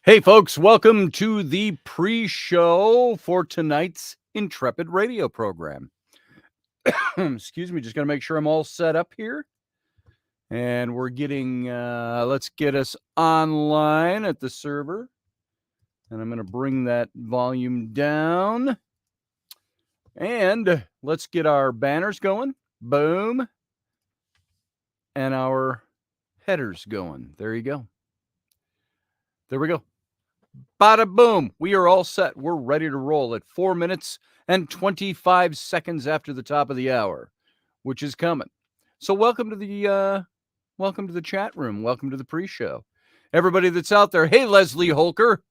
Hey, folks, welcome to the pre-show for tonight's Intrepid radio program. Excuse me, just going to make sure I'm all set up here. And we're getting, let's get us online at the server. And I'm going to bring that volume down. And let's get our banners going. Boom. And our headers going. There you go. There we go. Bada boom. We are all set. We're ready to roll at 4 minutes and 25 seconds after the top of the hour, which is coming. So welcome to the chat room. Welcome to the pre-show. Everybody that's out there. Hey, Leslie Holker.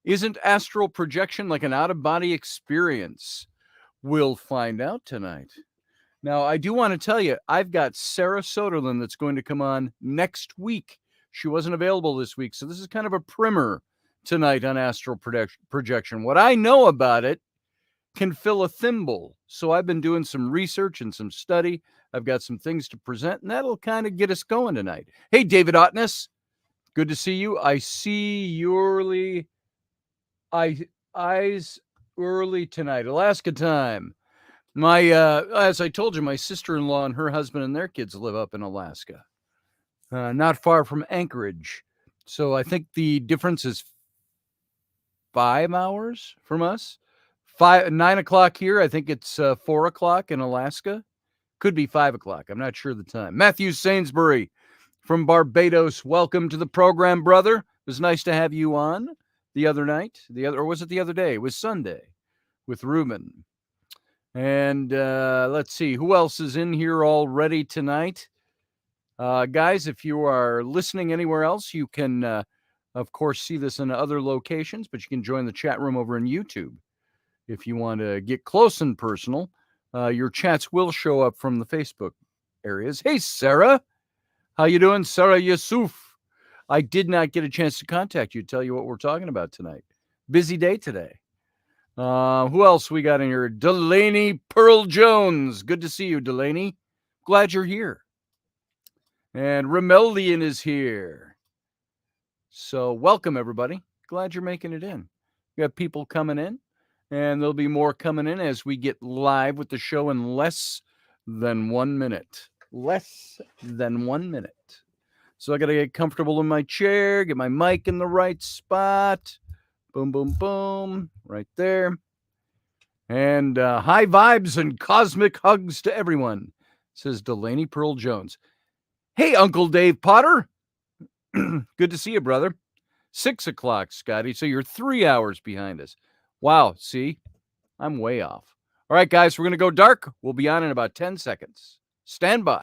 Isn't astral projection like an out-of-body experience? We'll find out tonight. Now, I do want to tell you, I've got Sarah Soderlund that's going to come on next week. She wasn't available this week, so this is kind of a primer tonight on astral projection. What I know about it can fill a thimble. So I've been doing some research and some study. I've got some things to present, and that'll kind of get us going tonight. Hey, David Otness. Good to see you. I see your eyes early tonight. Alaska time. My as I told you, my sister-in-law and her husband and their kids live up in Alaska. Not far from Anchorage. So I think the difference is 5 hours from us. 9 o'clock here. I think it's 4 o'clock in Alaska. Could be 5 o'clock. I'm not sure the time. Matthew Sainsbury from Barbados. Welcome to the program, brother. It was nice to have you on the other night. Or was it the other day? It was Sunday with Ruben. And let's see. Who else is in here already tonight? Guys, if you are listening anywhere else, you can, of course, see this in other locations, but you can join the chat room over in YouTube. If you want to get close and personal, your chats will show up from the Facebook areas. Hey, Sarah. How you doing? Sarah Yusuf. I did not get a chance to contact you to tell you what we're talking about tonight. Busy day today. Who else we got in here? Delaney Pearl Jones. Good to see you, Delaney. Glad you're here. And Remeldian is here. So welcome, everybody. Glad you're making it in. We have people coming in, and there'll be more coming in as we get live with the show in less than 1 minute. Less than 1 minute. So I got to get comfortable in my chair, get my mic in the right spot. Boom, boom, boom. Right there. And high vibes and cosmic hugs to everyone, says Delaney Pearl Jones. Hey, Uncle Dave Potter. Good to see you, brother. 6 o'clock, Scotty. So you're 3 hours behind us. Wow. See, I'm way off. All right, guys, we're going to go dark. We'll be on in about 10 seconds. Stand by.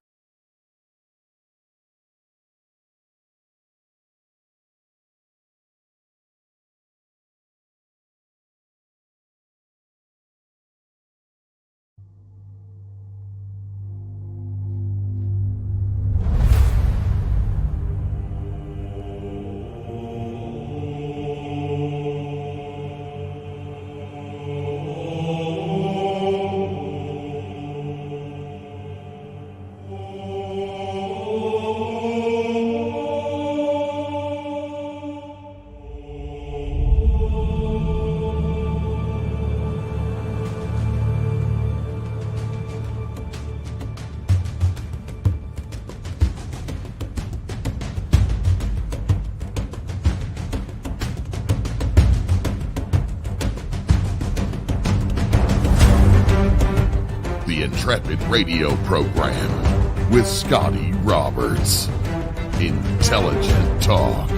Intrepid radio program with Scotty Roberts. Intelligent talk.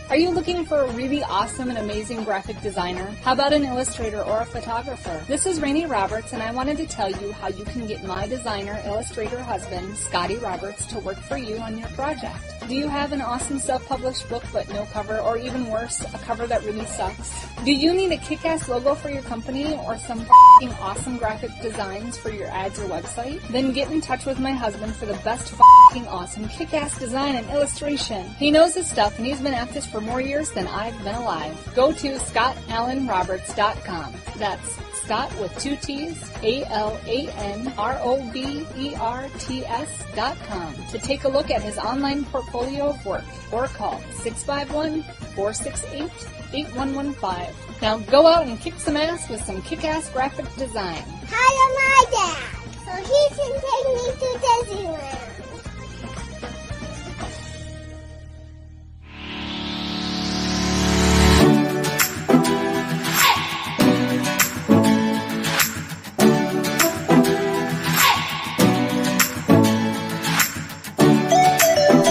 Are you looking for a really awesome and amazing graphic designer? How about an illustrator or a photographer? This is Rainey Roberts, and I wanted to tell you how you can get my designer, illustrator husband, Scotty Roberts, to work for you on your project. Do you have an awesome self-published book but no cover, or even worse, a cover that really sucks? Do you need a kick-ass logo for your company or some f***ing awesome graphic designs for your ads or website? Then get in touch with my husband for the best f***ing awesome kick-ass design and illustration. He knows his stuff and he's been at this for more years than I've been alive. Go to ScottAlanRoberts.com. That's Scott with 2 T's, AlanRoberts.com to take a look at his online portfolio of work, or call 651-468-8115. Now go out and kick some ass with some kick-ass graphic design. Hire my dad, so he can take me to Disneyland.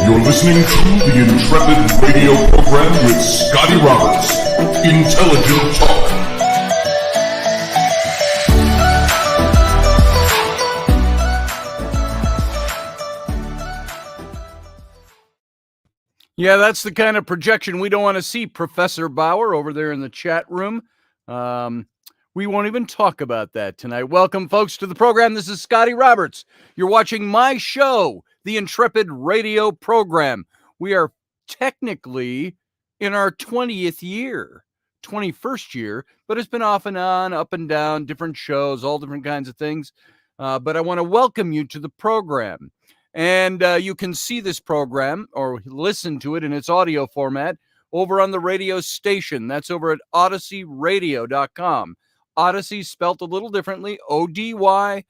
You're listening to the Intrepid radio program with Scotty Roberts. Intelligent Talk. Yeah, that's the kind of projection we don't want to see, Professor Bauer, over there in the chat room. We won't even talk about that tonight. Welcome, folks, to the program. This is Scotty Roberts. You're watching my show, the Intrepid radio program. We are technically in our 20th year, 21st year, but it's been off and on, up and down, different shows, all different kinds of things. But I want to welcome you to the program. And you can see this program or listen to it in its audio format over on the radio station. That's over at OdysseyRadio.com. Odyssey spelt a little differently, ODYSY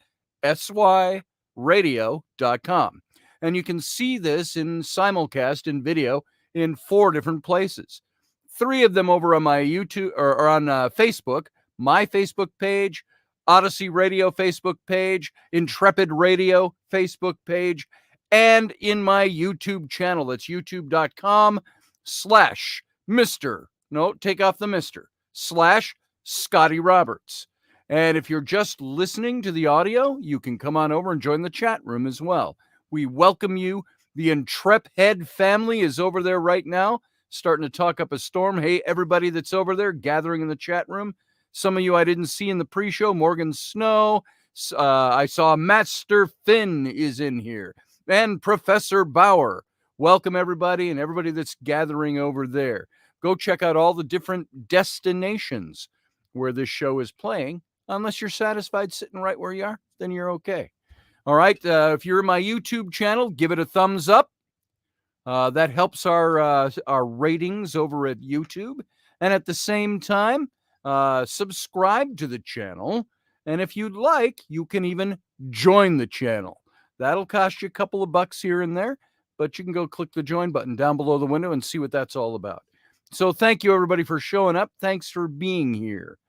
radio.com. And you can see this in simulcast in video in 4 different places. 3 of them over on my YouTube or on Facebook, my Facebook page, Odyssey Radio Facebook page, Intrepid Radio Facebook page, and in my YouTube channel. That's youtube.com/Mr. No, take off the Mr. /Scotty Roberts. And if you're just listening to the audio, you can come on over and join the chat room as well. We welcome you. The Intrepid family is over there right now, starting to talk up a storm. Hey, everybody that's over there gathering in the chat room. Some of you I didn't see in the pre-show. Morgan Snow. I saw Master Finn is in here. And Professor Bauer. Welcome, everybody, and everybody that's gathering over there. Go check out all the different destinations where this show is playing. Unless you're satisfied sitting right where you are, then you're okay. All right. If you're in my YouTube channel, give it a thumbs up. That helps our ratings over at YouTube. And at the same time, subscribe to the channel. And if you'd like, you can even join the channel. That'll cost you a couple of bucks here and there, but you can go click the join button down below the window and see what that's all about. So thank you, everybody, for showing up. Thanks for being here.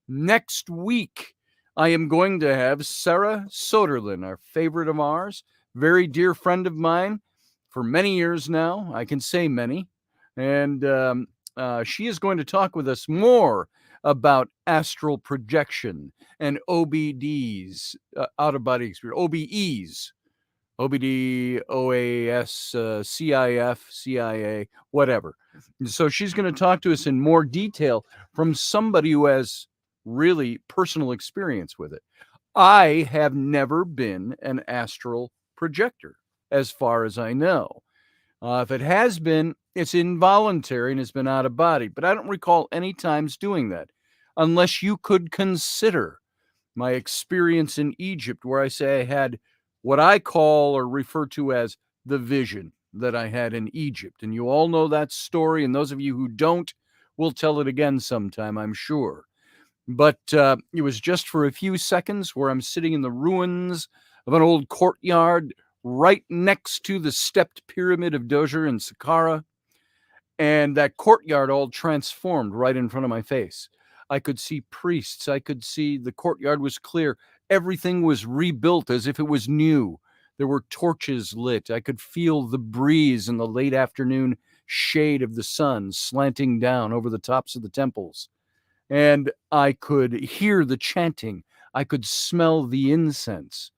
Next week, I am going to have Sarah Soderlin, our favorite of ours, very dear friend of mine for many years now. I can say many. And she is going to talk with us more about astral projection and OBDs, out-of-body experience, OBEs, OBD, OAS, CIF, CIA, whatever. So she's going to talk to us in more detail from somebody who has really personal experience with it. I have never been an astral projector, as far as I know. If it has been, it's involuntary and it's been out of body. But I don't recall any times doing that, unless you could consider my experience in Egypt, where I say I had what I call or refer to as the vision that I had in Egypt. And you all know that story. And those of you who don't will tell it again sometime, I'm sure. But it was just for a few seconds where I'm sitting in the ruins of an old courtyard right next to the stepped pyramid of Djoser and Saqqara. And that courtyard all transformed right in front of my face. I could see priests. I could see the courtyard was clear. Everything was rebuilt as if it was new. There were torches lit. I could feel the breeze in the late afternoon shade of the sun slanting down over the tops of the temples. And I could hear the chanting. I could smell the incense.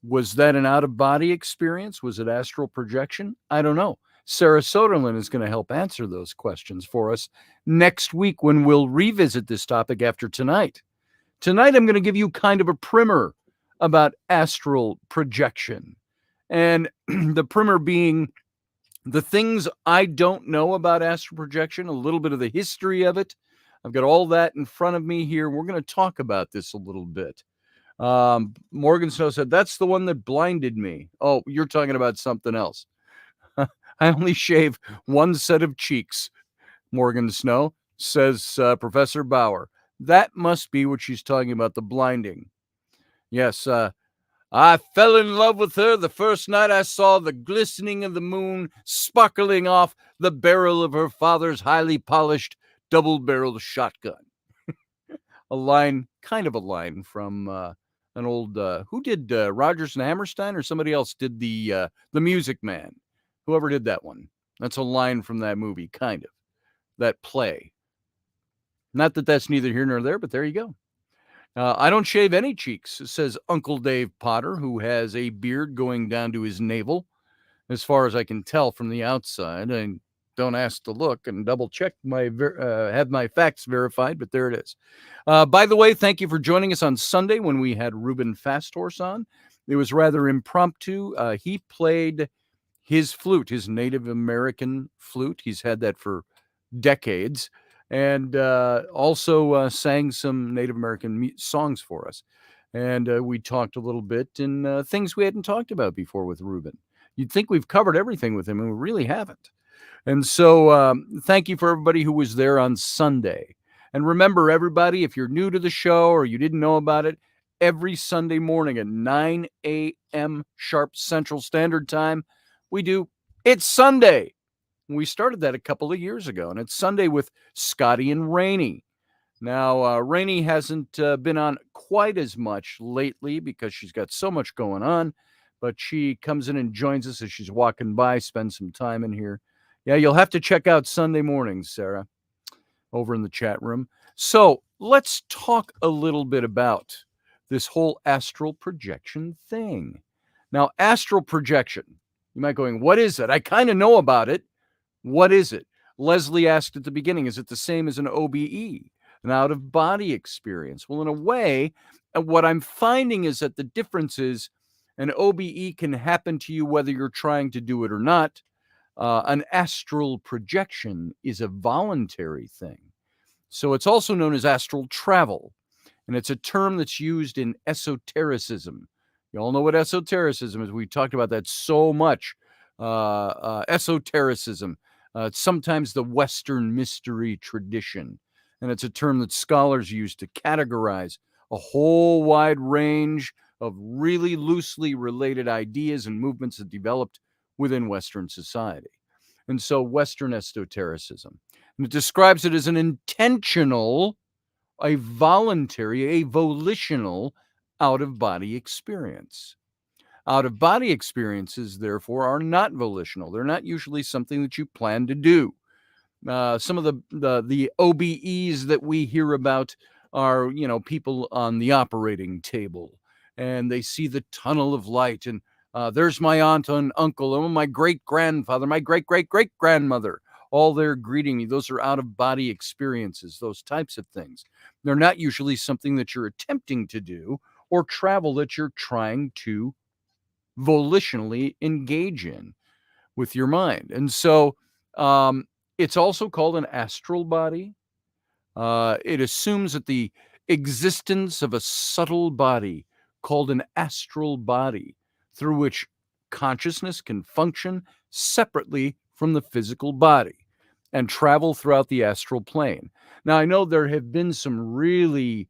Was that an out-of-body experience? Was it astral projection? I don't know. Sarah Soderlin is going to help answer those questions for us next week when we'll revisit this topic after tonight. Tonight, I'm going to give you kind of a primer about astral projection. And the primer being the things I don't know about astral projection, a little bit of the history of it. I've got all that in front of me here. We're going to talk about this a little bit. Morgan Snow said, that's the one that blinded me. Oh, you're talking about something else. I only shave one set of cheeks, Morgan Snow, says Professor Bauer. That must be what she's talking about, the blinding. Yes, I fell in love with her the first night I saw the glistening of the moon sparkling off the barrel of her father's highly polished double-barreled shotgun. Kind of a line from an old, who did Rodgers and Hammerstein, or somebody else did the Music Man? Whoever did that one. That's a line from that movie, kind of, that play. Not that that's neither here nor there, but there you go. I don't shave any cheeks, says Uncle Dave Potter, who has a beard going down to his navel, as far as I can tell from the outside. I don't ask to look and double check have my facts verified, but there it is. By the way, thank you for joining us on Sunday when we had Ruben Fasthorse on. It was rather impromptu. He played his flute, his Native American flute. He's had that for decades. And also sang some Native American songs for us. And we talked a little bit in things we hadn't talked about before with Ruben. You'd think we've covered everything with him, and we really haven't. And so thank you for everybody who was there on Sunday. And remember, everybody, if you're new to the show or you didn't know about it, every Sunday morning at 9 a.m. sharp Central Standard Time, we do It's Sunday. We started that a couple of years ago, and it's Sunday with Scotty and Rainey. Now, Rainey hasn't been on quite as much lately because she's got so much going on, but she comes in and joins us as she's walking by, spends some time in here. Yeah, you'll have to check out Sunday mornings, Sarah, over in the chat room. So let's talk a little bit about this whole astral projection thing. Now, astral projection, you might be going, what is it? I kind of know about it. What is it? Leslie asked at the beginning, is it the same as an OBE, an out-of-body experience? Well, in a way, what I'm finding is that the difference is an OBE can happen to you whether you're trying to do it or not. An astral projection is a voluntary thing. So it's also known as astral travel, and it's a term that's used in esotericism. You all know what esotericism is. We talked about that so much. Esotericism. It's sometimes the Western mystery tradition, and it's a term that scholars use to categorize a whole wide range of really loosely related ideas and movements that developed within Western society. And so Western esotericism. And it describes it as an intentional, a voluntary, a volitional out-of-body experience. Out-of-body experiences, therefore, are not volitional. They're not usually something that you plan to do. Some of the OBEs that we hear about are, people on the operating table, and they see the tunnel of light, and there's my aunt and uncle, and my great-grandfather, my great-great-great-grandmother, all there greeting me. Those are out-of-body experiences, those types of things. They're not usually something that you're attempting to do or travel that you're trying to volitionally engage in with your mind. And so it's also called an astral body. It assumes that the existence of a subtle body called an astral body through which consciousness can function separately from the physical body and travel throughout the astral plane. Now, I know there have been some really,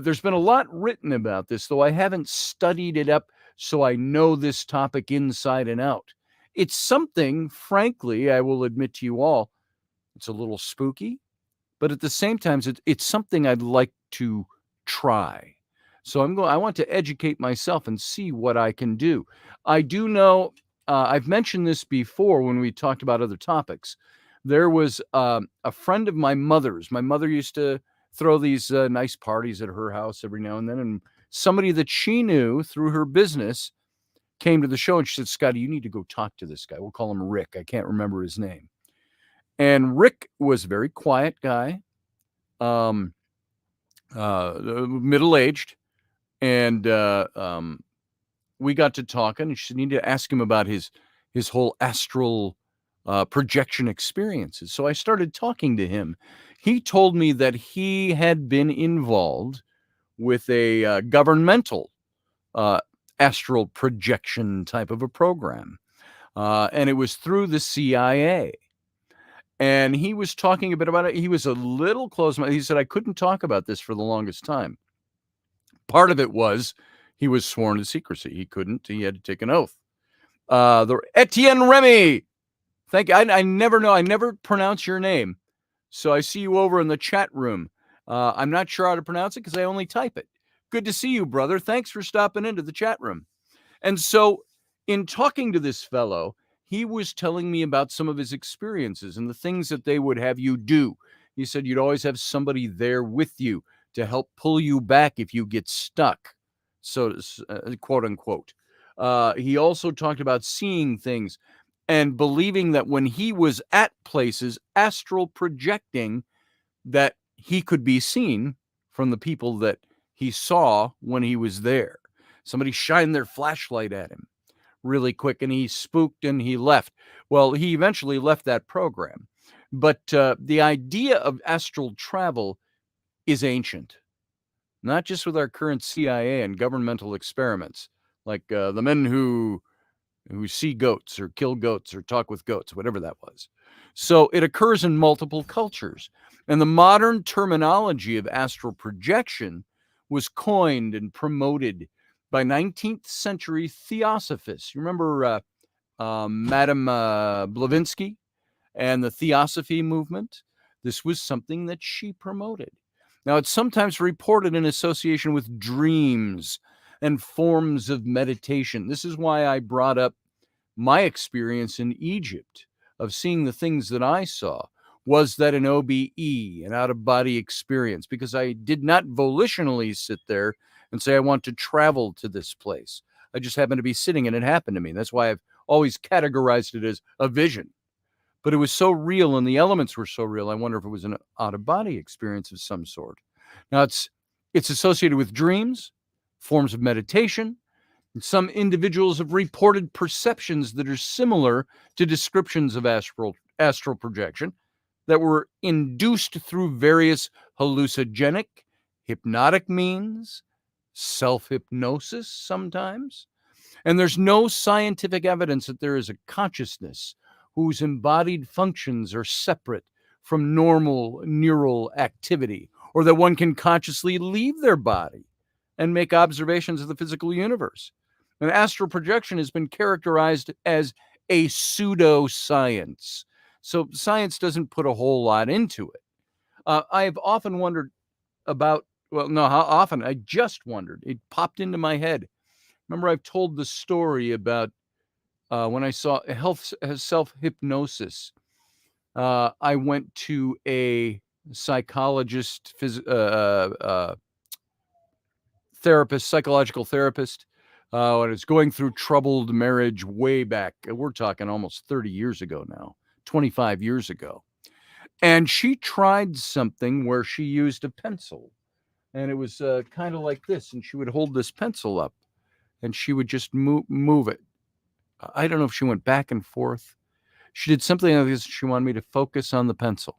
there's been a lot written about this, though I haven't studied it up so I know this topic inside and out. It's something, frankly, I will admit to you all, it's a little spooky, but at the same time, it's something I'd like to try. So I want to educate myself and see what I can do. I do know, I've mentioned this before when we talked about other topics. There was a friend of my mother's. My mother used to throw these nice parties at her house every now and then, and somebody that she knew through her business came to the show, and she said, Scotty, you need to go talk to this guy. We'll call him Rick. I can't remember his name. And Rick was a very quiet guy, middle-aged, and we got to talking, and she needed to ask him about his whole astral projection experiences. So I started talking to him. He told me that he had been involved with a governmental astral projection type of a program, and it was through the CIA. And he was talking a bit about it. He was a little close. He said, I couldn't talk about this for the longest time. Part of it was he was sworn to secrecy. He couldn't. He had to take an oath. The Etienne Remy. Thank you. I never know. I never pronounce your name. So I see you over in the chat room. I'm not sure how to pronounce it because I only type it. Good to see you, brother. Thanks for stopping into the chat room. And so in talking to this fellow, he was telling me about some of his experiences and the things that they would have you do. He said you'd always have somebody there with you to help pull you back if you get stuck, so quote unquote. He also talked about seeing things and believing that when he was at places, astral projecting, that he could be seen from the people that he saw when he was there. Somebody shined their flashlight at him really quick, and he spooked and he left. Well, he eventually left that program. But the idea of astral travel is ancient, not just with our current CIA and governmental experiments, like the men who see goats or kill goats or talk with goats, whatever that was. So it occurs in multiple cultures. And the modern terminology of astral projection was coined and promoted by 19th century theosophists. You remember Madame Blavatsky and the Theosophy movement? This was something that she promoted. Now, it's sometimes reported in association with dreams and forms of meditation. This is why I brought up my experience in Egypt of seeing the things that I saw. Was that an OBE, an out-of-body experience? Because I did not volitionally sit there and say, I want to travel to this place. I just happened to be sitting and it happened to me. That's why I've always categorized it as a vision. But it was so real and the elements were so real, I wonder if it was an out-of-body experience of some sort. Now, it's associated with dreams, forms of meditation, and some individuals have reported perceptions that are similar to descriptions of astral projection that were induced through various hallucinogenic, hypnotic means, self-hypnosis sometimes. And there's no scientific evidence that there is a consciousness whose embodied functions are separate from normal neural activity, or that one can consciously leave their body and make observations of the physical universe. And astral projection has been characterized as a pseudoscience. So science doesn't put a whole lot into it. I've often wondered about, how often? I just wondered. It popped into my head. Remember, I've told the story about when I saw self-hypnosis. I went to a psychologist, therapist, psychological therapist, when I was going through troubled marriage way back. We're talking almost 30 years ago now, 25 years ago. And she tried something where she used a pencil. And it was kind of like this. And she would hold this pencil up and she would just move it. I don't know if she went back and forth. She did something like this. She wanted me to focus on the pencil.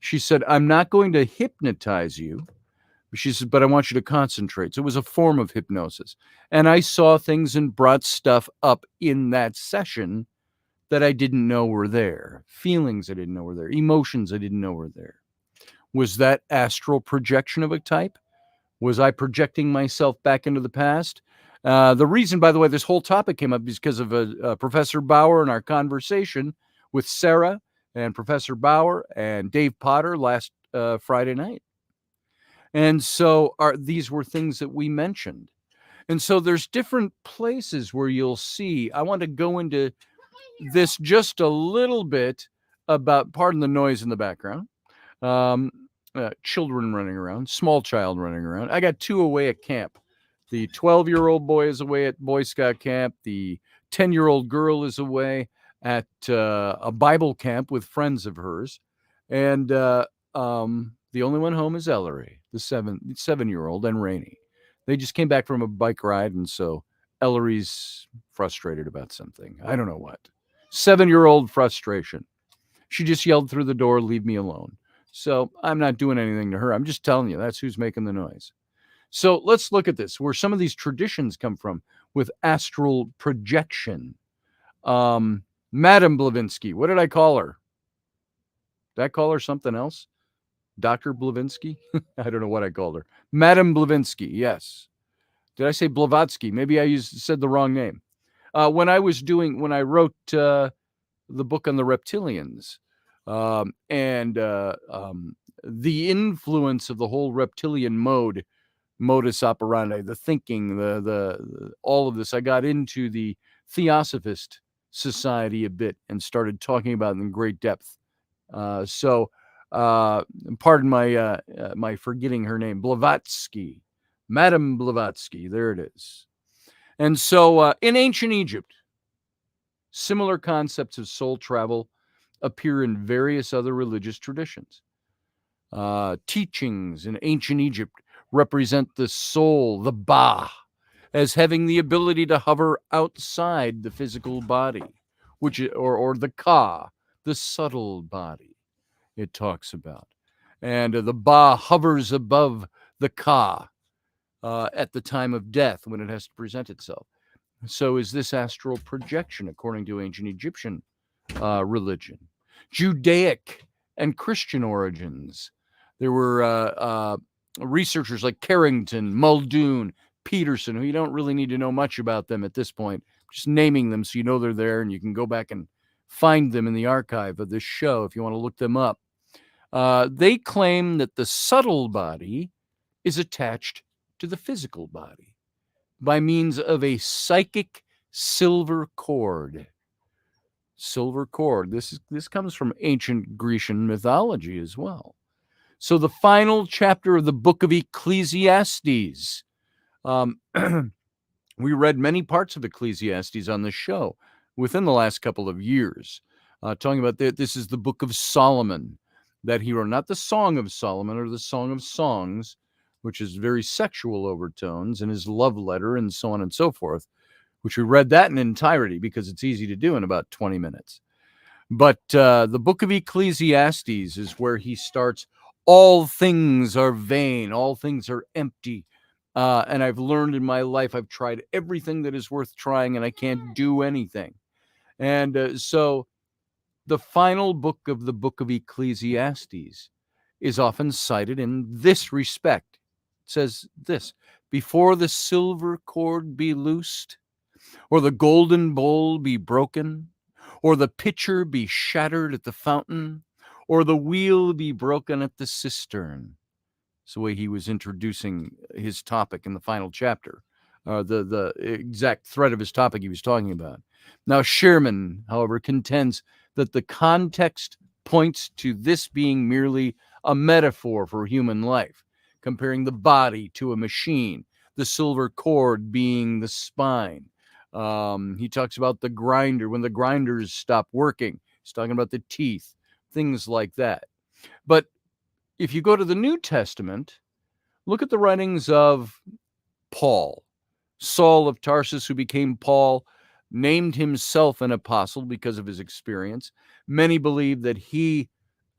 She said, I'm not going to hypnotize you. She said, but I want you to concentrate. So it was a form of hypnosis. And I saw things and brought stuff up in that session that I didn't know were there. Feelings I didn't know were there. Emotions I didn't know were there. Was that astral projection of a type? Was I projecting myself back into the past? The reason, by the way, this whole topic came up is because of Professor Bauer and our conversation with Sarah and Professor Bauer and Dave Potter last Friday night. And so these were things that we mentioned. And so there's different places where you'll see. I want to go into this just a little bit about, pardon the noise in the background, children running around, small child running around. I got two away at camp. The 12-year-old boy is away at Boy Scout camp. The 10-year-old girl is away at a Bible camp with friends of hers. And the The only one home is Ellery, the 7-year-old, and Rainey. They just came back from a bike ride, and so Ellery's frustrated about something. I don't know what. 7-year-old frustration. She just yelled through the door, "Leave me alone." So I'm not doing anything to her. I'm just telling you, that's who's making the noise. So let's look at this, where some of these traditions come from with astral projection. Madame Blavatsky, what did I call her? Did I call her something else? Dr. Blavatsky? I don't know what I called her. Madame Blavatsky, yes. Did I say Blavatsky? Maybe I said the wrong name. When I wrote the book on the reptilians, and the influence of the whole reptilian modus operandi, the thinking, the all of this, I got into the Theosophist Society a bit and started talking about it in great depth. So pardon my forgetting her name, Blavatsky, Madame Blavatsky. There it is. And so in ancient Egypt, similar concepts of soul travel appear in various other religious traditions. Teachings in ancient Egypt represent the soul, the Ba, as having the ability to hover outside the physical body, which or the Ka, the subtle body it talks about. And the Ba hovers above the Ka at the time of death when it has to present itself. So is this astral projection, according to ancient Egyptian religion. Judaic and Christian origins. There were researchers like Carrington, Muldoon, Peterson, who you don't really need to know much about them at this point, just naming them so you know they're there, and you can go back and find them in the archive of this show if you want to look them up. They claim that the subtle body is attached to the physical body by means of a psychic silver cord. Silver cord. This comes from ancient Grecian mythology as well. So the final chapter of the book of Ecclesiastes. We read many parts of Ecclesiastes on the show within the last couple of years, talking about this is the book of Solomon that he wrote, not the Song of Solomon or the Song of Songs, which is very sexual overtones, and his love letter and so on and so forth, which we read that in entirety because it's easy to do in about 20 minutes. But the book of Ecclesiastes is where he starts, all things are vain, all things are empty. And I've learned in my life, I've tried everything that is worth trying, and I can't do anything. And so the final book of the book of Ecclesiastes is often cited in this respect. It says this: before the silver cord be loosed, or the golden bowl be broken, or the pitcher be shattered at the fountain, or the wheel be broken at the cistern. It's the way he was introducing his topic in the final chapter, the exact thread of his topic he was talking about. Now, Sherman, however, contends that the context points to this being merely a metaphor for human life, comparing the body to a machine, the silver cord being the spine. He talks about the grinder, when the grinders stop working. He's talking about the teeth, things like that. But if you go to the New Testament, look at the writings of Paul. Saul of Tarsus, who became Paul, named himself an apostle because of his experience. Many believe that he,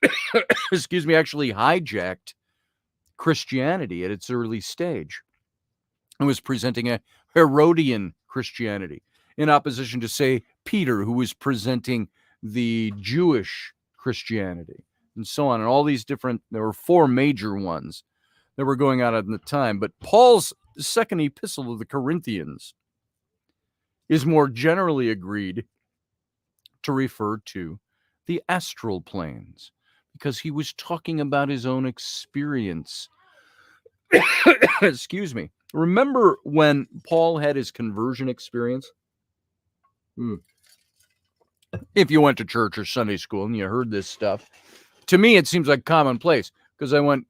actually hijacked Christianity at its early stage and was presenting a Herodian Christianity in opposition to, say, Peter, who was presenting the Jewish Christianity, and so on. And all these different, there were 4 major ones that were going on at the time. But Paul's second epistle to the Corinthians is more generally agreed to refer to the astral planes, because he was talking about his own experience. Excuse me. Remember when Paul had his conversion experience? If you went to church or Sunday school and you heard this stuff, to me it seems like commonplace, because I went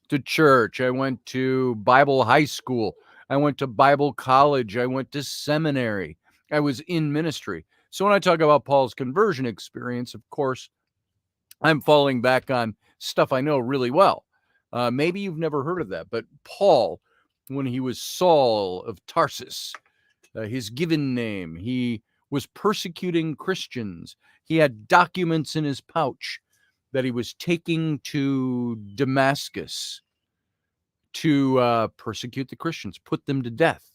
to church, I went to Bible high school, I went to Bible college, I went to seminary, I was in ministry. So when I talk about Paul's conversion experience, of course, I'm falling back on stuff I know really well. Maybe you've never heard of that, but Paul, when he was Saul of Tarsus, his given name, he was persecuting Christians. He had documents in his pouch that he was taking to Damascus to persecute the Christians, put them to death.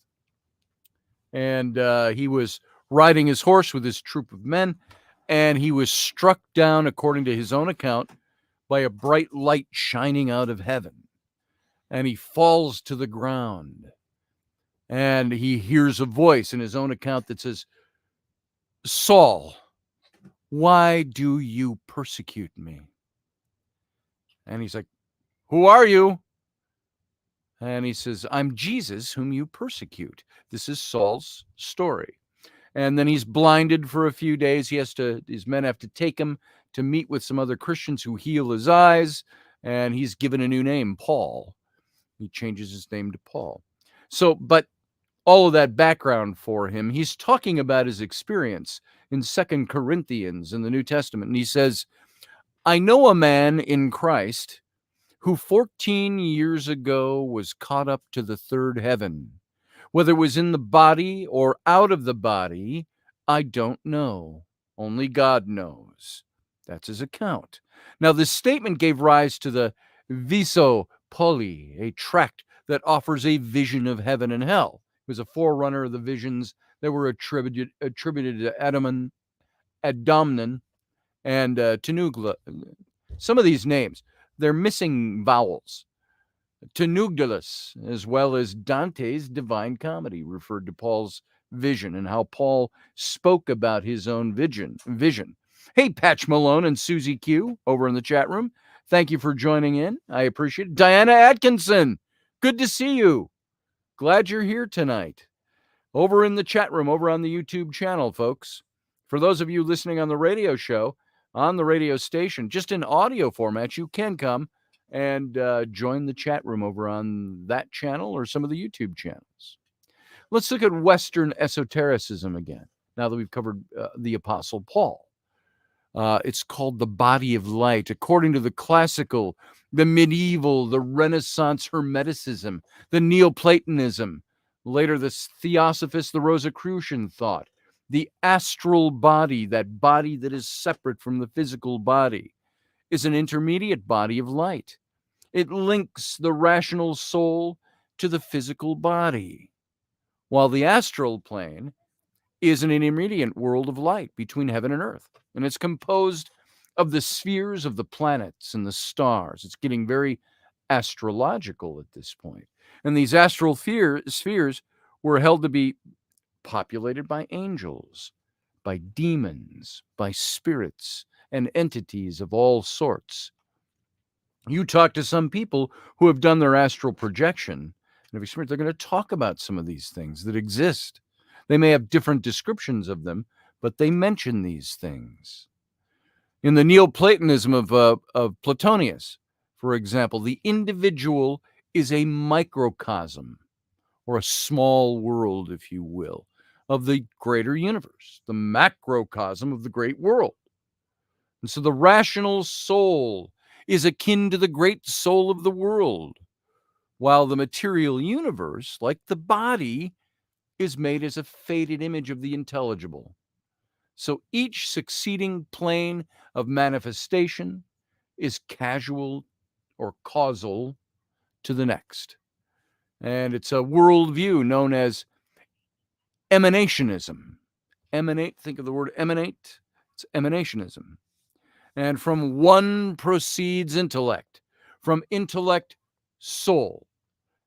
And he was riding his horse with his troop of men, and he was struck down, according to his own account, by a bright light shining out of heaven. And he falls to the ground, and he hears a voice in his own account that says, "Saul, why do you persecute me?" And he's like, "Who are you?" And he says, "I'm Jesus whom you persecute." This is Saul's story. And then he's blinded for a few days. His men have to take him to meet with some other Christians who heal his eyes. And he's given a new name, Paul. He changes his name to Paul. So, but all of that background for him, he's talking about his experience in 2 Corinthians in the New Testament. And he says, "I know a man in Christ who 14 years ago was caught up to the third heaven. Whether it was in the body or out of the body, I don't know. Only God knows." That's his account. Now, this statement gave rise to the Viso Poli, a tract that offers a vision of heaven and hell. It was a forerunner of the visions that were attributed to Adamnan and Tanugla. Some of these names, they're missing vowels. Tanugdalus, as well as Dante's Divine Comedy, referred to Paul's vision and how Paul spoke about his own vision. Hey, Patch Malone and Susie Q over in the chat room. Thank you for joining in. I appreciate it. Diana Atkinson, good to see you. Glad you're here tonight. Over in the chat room, over on the YouTube channel, folks. For those of you listening on the radio show, on the radio station, just in audio format, you can come and join the chat room over on that channel or some of the YouTube channels. Let's look at Western esotericism again, now that we've covered the Apostle Paul. It's called the body of light. According to the classical, the medieval, the Renaissance Hermeticism, the Neoplatonism, later the Theosophist, the Rosicrucian thought, the astral body, that body that is separate from the physical body, is an intermediate body of light. It links the rational soul to the physical body, while the astral plane is an intermediate world of light between heaven and earth. And it's composed of the spheres of the planets and the stars. It's getting very astrological at this point. And these astral spheres were held to be populated by angels, by demons, by spirits, and entities of all sorts. You talk to some people who have done their astral projection and have experienced, they're going to talk about some of these things that exist. They may have different descriptions of them, but they mention these things. In the Neoplatonism of Platonius, for example, the individual is a microcosm, or a small world, if you will, of the greater universe, the macrocosm of the great world. And so the rational soul is akin to the great soul of the world, while the material universe, like the body, is made as a faded image of the intelligible. So each succeeding plane of manifestation is casual or causal to the next. And it's a worldview known as emanationism. Think of the word emanate. It's emanationism. And from one proceeds intellect, from intellect, soul,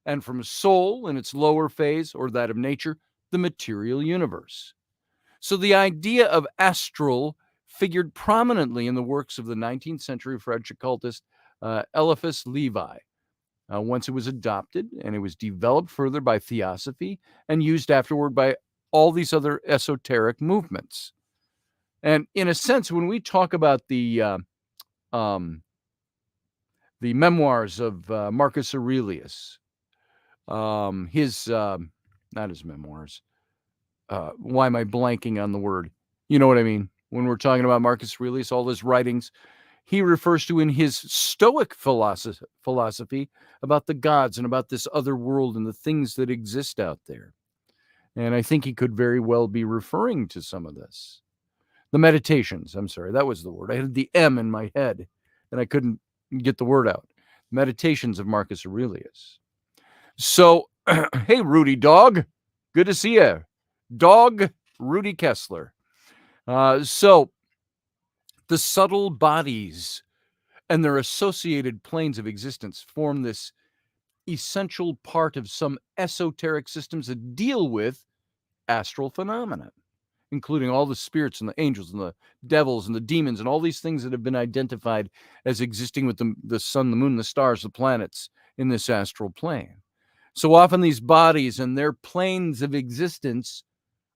and from soul in its lower phase, or that of nature, the material universe. So the idea of astral figured prominently in the works of the 19th century French occultist Eliphas Levi. Once it was adopted, and it was developed further by Theosophy and used afterward by all these other esoteric movements. And in a sense, when we talk about the memoirs of Marcus Aurelius, not his memoirs. Why am I blanking on the word? You know what I mean? When we're talking about Marcus Aurelius, all his writings, he refers to in his Stoic philosophy about the gods and about this other world and the things that exist out there. And I think he could very well be referring to some of this. The meditations, I'm sorry, that was the word. I had the M in my head, and I couldn't get the word out. Meditations of Marcus Aurelius. So, hey, Rudy Dog, good to see you. Dog Rudy Kessler. So, the subtle bodies and their associated planes of existence form this essential part of some esoteric systems that deal with astral phenomena, including all the spirits and the angels and the devils and the demons and all these things that have been identified as existing with the sun, the moon, the stars, the planets in this astral plane. So often these bodies and their planes of existence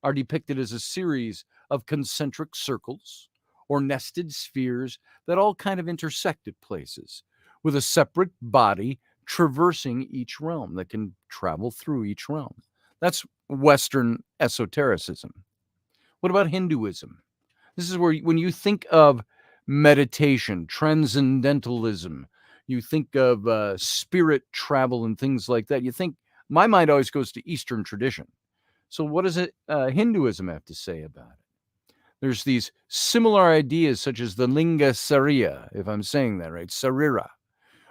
are depicted as a series of concentric circles or nested spheres that all kind of intersect at places, with a separate body traversing each realm that can travel through each realm. That's Western esotericism. What about Hinduism? This is where, when you think of meditation, transcendentalism, you think of spirit travel and things like that, you think, my mind always goes to Eastern tradition. So what does Hinduism have to say about it? There's these similar ideas, such as the Linga Sarira, if I'm saying that right, Sarira,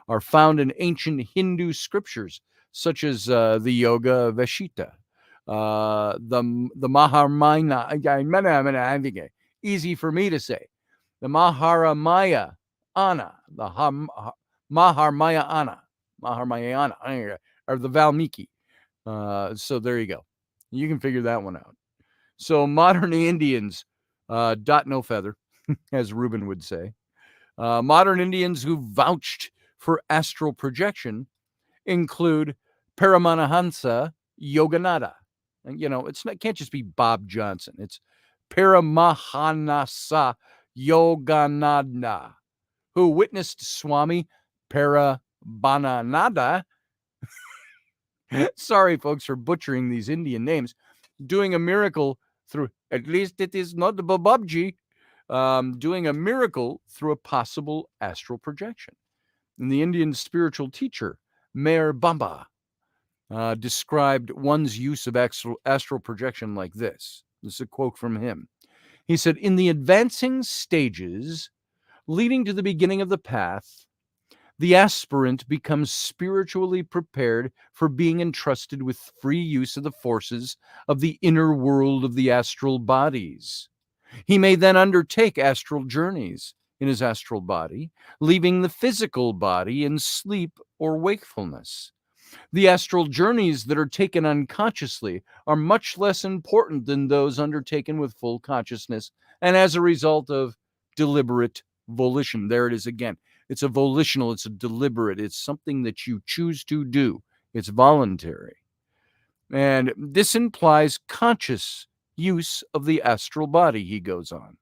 are found in ancient Hindu scriptures, such as the Yoga Veshita, the Maharamaya, easy for me to say, the Maharamaya Anna, Mahamayana, or the Valmiki. So there you go. You can figure that one out. So modern Indians, dot no feather, as Reuben would say, modern Indians who vouched for astral projection include Paramahansa Yogananda. And, it can't just be Bob Johnson. It's Paramahansa Yogananda, who witnessed Swami Parabanananda, sorry, folks, for butchering these Indian names, doing a miracle through, at least it is not the Bababji, doing a miracle through a possible astral projection. And the Indian spiritual teacher, Meher Baba, described one's use of astral projection like this. This is a quote from him. He said, "In the advancing stages leading to the beginning of the path, the aspirant becomes spiritually prepared for being entrusted with free use of the forces of the inner world of the astral bodies. He may then undertake astral journeys in his astral body, leaving the physical body in sleep or wakefulness. The astral journeys that are taken unconsciously are much less important than those undertaken with full consciousness, and as a result of deliberate volition." There it is again. It's a volitional, it's a deliberate, it's something that you choose to do. It's voluntary. And this implies conscious use of the astral body, he goes on.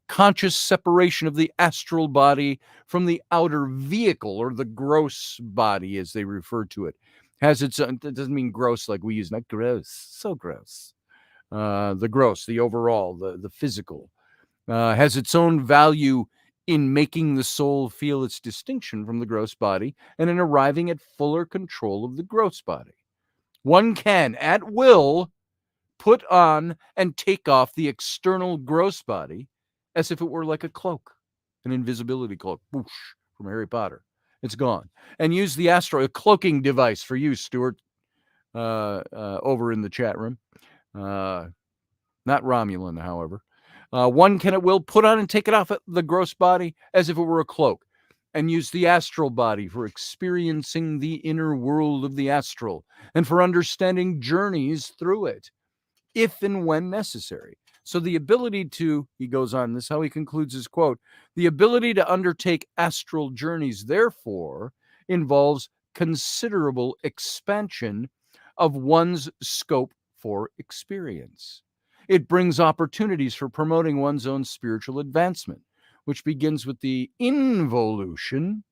Conscious separation of the astral body from the outer vehicle, or the gross body, as they refer to it. Has its own, it doesn't mean gross like we use, not gross, so gross. The gross, the overall, the physical, has its own value in making the soul feel its distinction from the gross body and in arriving at fuller control of the gross body. One can, at will, put on and take off the external gross body as if it were like a cloak, an invisibility cloak, whoosh, from Harry Potter. It's gone. And use the astral cloaking device for you, Stuart, over in the chat room. Not Romulan, however. One can at will put on and take it off the gross body as if it were a cloak, and use the astral body for experiencing the inner world of the astral and for understanding journeys through it, if and when necessary. So the ability to, he goes on, this is how he concludes his quote, the ability to undertake astral journeys, therefore, involves considerable expansion of one's scope for experience. It brings opportunities for promoting one's own spiritual advancement, which begins with the involution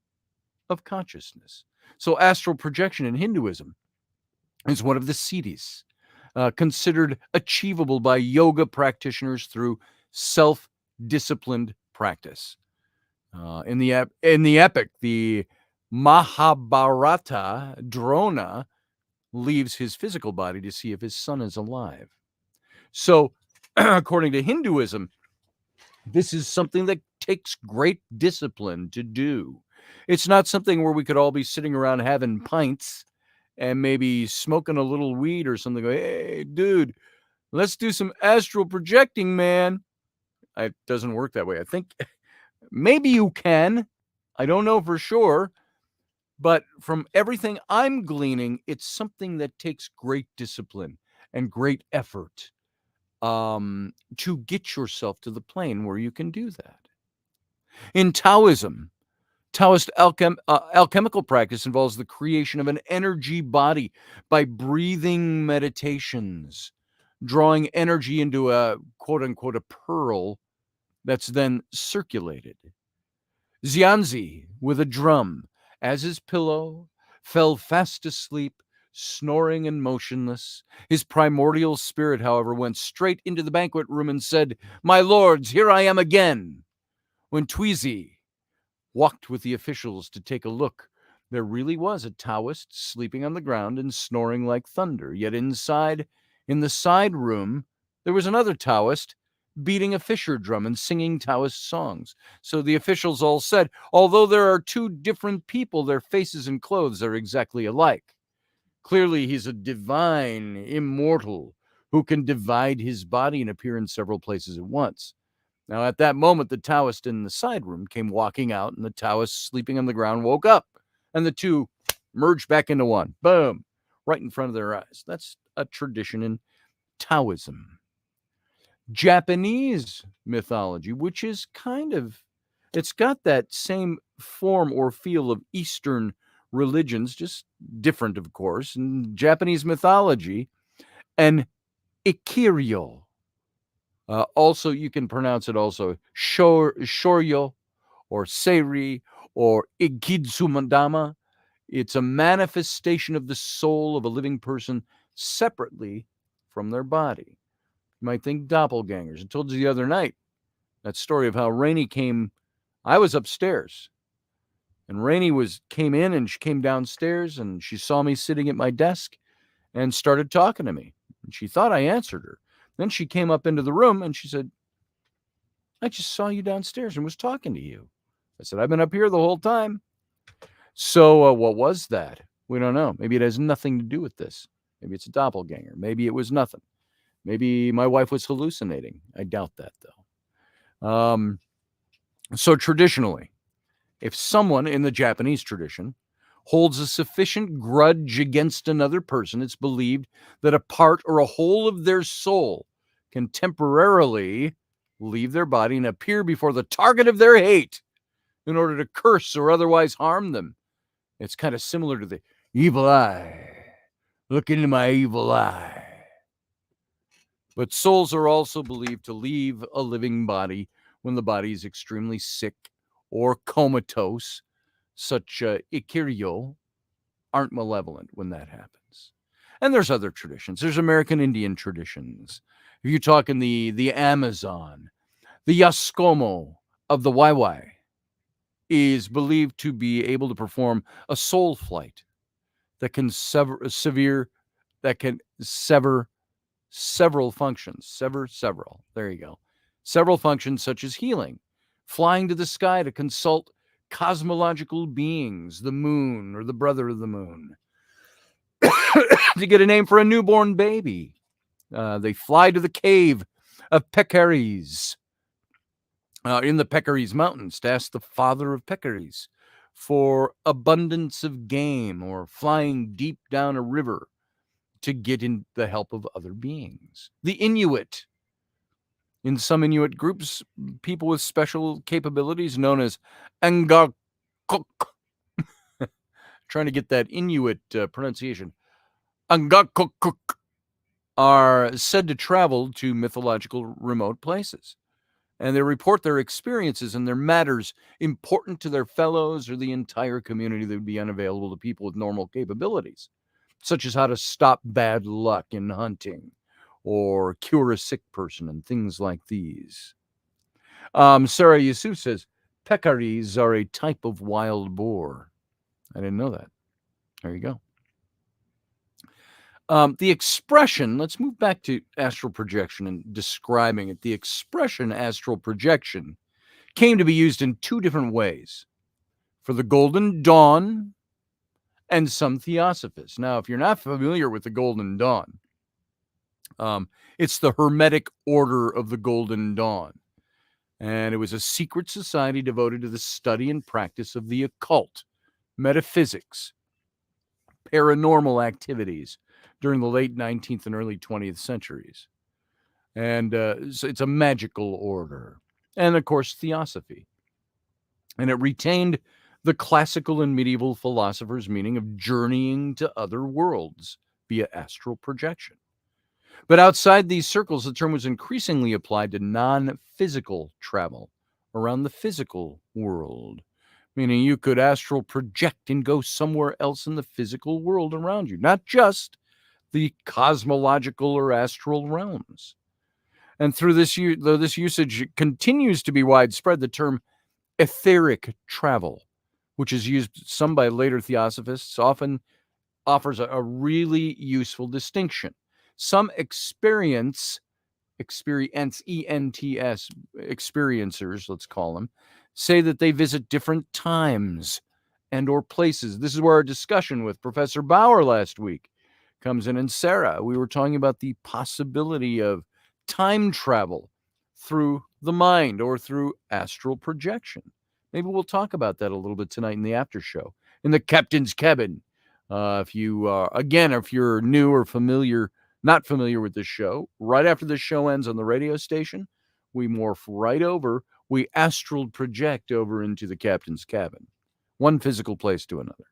of consciousness. So astral projection in Hinduism is one of the siddhis, considered achievable by yoga practitioners through self-disciplined practice. In the epic, the Mahabharata, Drona leaves his physical body to see if his son is alive. So, according to Hinduism, this is something that takes great discipline to do. It's not something where we could all be sitting around having pints and maybe smoking a little weed or something. Go, hey, dude, let's do some astral projecting, man. It doesn't work that way. I think maybe you can. I don't know for sure. But from everything I'm gleaning, it's something that takes great discipline and great effort to get yourself to the plane where you can do that. In Taoism, Taoist alchemical practice involves the creation of an energy body by breathing meditations, drawing energy into a quote-unquote a pearl that's then circulated. Xianzi, with a drum as his pillow, fell fast asleep, snoring and motionless. His primordial spirit, however, went straight into the banquet room and said, "My lords, here I am again." When Tweezy walked with the officials to take a look, there really was a Taoist sleeping on the ground and snoring like thunder. Yet inside, in the side room, there was another Taoist beating a Fisher drum and singing Taoist songs. So the officials all said, although there are two different people, their faces and clothes are exactly alike. Clearly, he's a divine immortal who can divide his body and appear in several places at once. Now, at that moment, the Taoist in the side room came walking out, and the Taoist sleeping on the ground woke up, and the two merged back into one. Boom, right in front of their eyes. That's a tradition in Taoism. Japanese mythology, which is it's got that same form or feel of Eastern religions, just different, of course. In Japanese mythology, and Ikiryo. Also, you can pronounce it also Shoryo or Seiri or Ikitsumadama. It's a manifestation of the soul of a living person separately from their body. You might think doppelgangers. I told you the other night that story of how Rainey came. I was upstairs, and Rainey came in, and she came downstairs, and she saw me sitting at my desk and started talking to me. And she thought I answered her. Then she came up into the room, and she said, "I just saw you downstairs and was talking to you." I said, "I've been up here the whole time." So what was that? We don't know. Maybe it has nothing to do with this. Maybe it's a doppelganger. Maybe it was nothing. Maybe my wife was hallucinating. I doubt that, though. So traditionally, if someone in the Japanese tradition holds a sufficient grudge against another person, it's believed that a part or a whole of their soul can temporarily leave their body and appear before the target of their hate in order to curse or otherwise harm them. It's kind of similar to the evil eye. Look into my evil eye. But souls are also believed to leave a living body when the body is extremely sick or comatose. Such Ikiryo aren't malevolent when that happens. And there's other traditions. There's American Indian traditions. If you talk in the Amazon, the Yaskomo of the Waiwai is believed to be able to perform a soul flight that can sever several functions. There you go. Several functions such as healing, flying to the sky to consult cosmological beings, the moon or the brother of the moon, to get a name for a newborn baby. They fly to the cave of Peccaries in the Peccaries Mountains to ask the father of Peccaries for abundance of game, or flying deep down a river to get in the help of other beings. The Inuit. In some Inuit groups, people with special capabilities known as Angakok. Trying to get that Inuit pronunciation. Angakok are said to travel to mythological remote places. And they report their experiences and their matters important to their fellows or the entire community that would be unavailable to people with normal capabilities, such as how to stop bad luck in hunting or cure a sick person and things like these. Sarah Yusuf says, Peccaries are a type of wild boar. I didn't know that. There you go. The expression, let's move back to astral projection and describing it. The expression astral projection came to be used in two different ways, for the Golden Dawn and some theosophists. Now, if you're not familiar with the Golden Dawn, it's the Hermetic Order of the Golden Dawn. And it was a secret society devoted to the study and practice of the occult, metaphysics, paranormal activities during the late 19th and early 20th centuries. And so it's a magical order. And, of course, theosophy. And it retained the classical and medieval philosophers' meaning of journeying to other worlds via astral projection. But outside these circles, the term was increasingly applied to non-physical travel around the physical world, meaning you could astral project and go somewhere else in the physical world around you, not just the cosmological or astral realms. And through this, though this usage continues to be widespread, the term etheric travel, which is used some by later theosophists, often offers a really useful distinction. Some experiencers, experiencers, let's call them, say that they visit different times and or places. This is where our discussion with Professor Bauer last week comes in. And Sarah, we were talking about the possibility of time travel through the mind or through astral projection. Maybe we'll talk about that a little bit tonight in the after show, in the Captain's Cabin. If you're new or not familiar with this show, right after the show ends on the radio station, we morph right over. We astral project over into the Captain's Cabin, one physical place to another.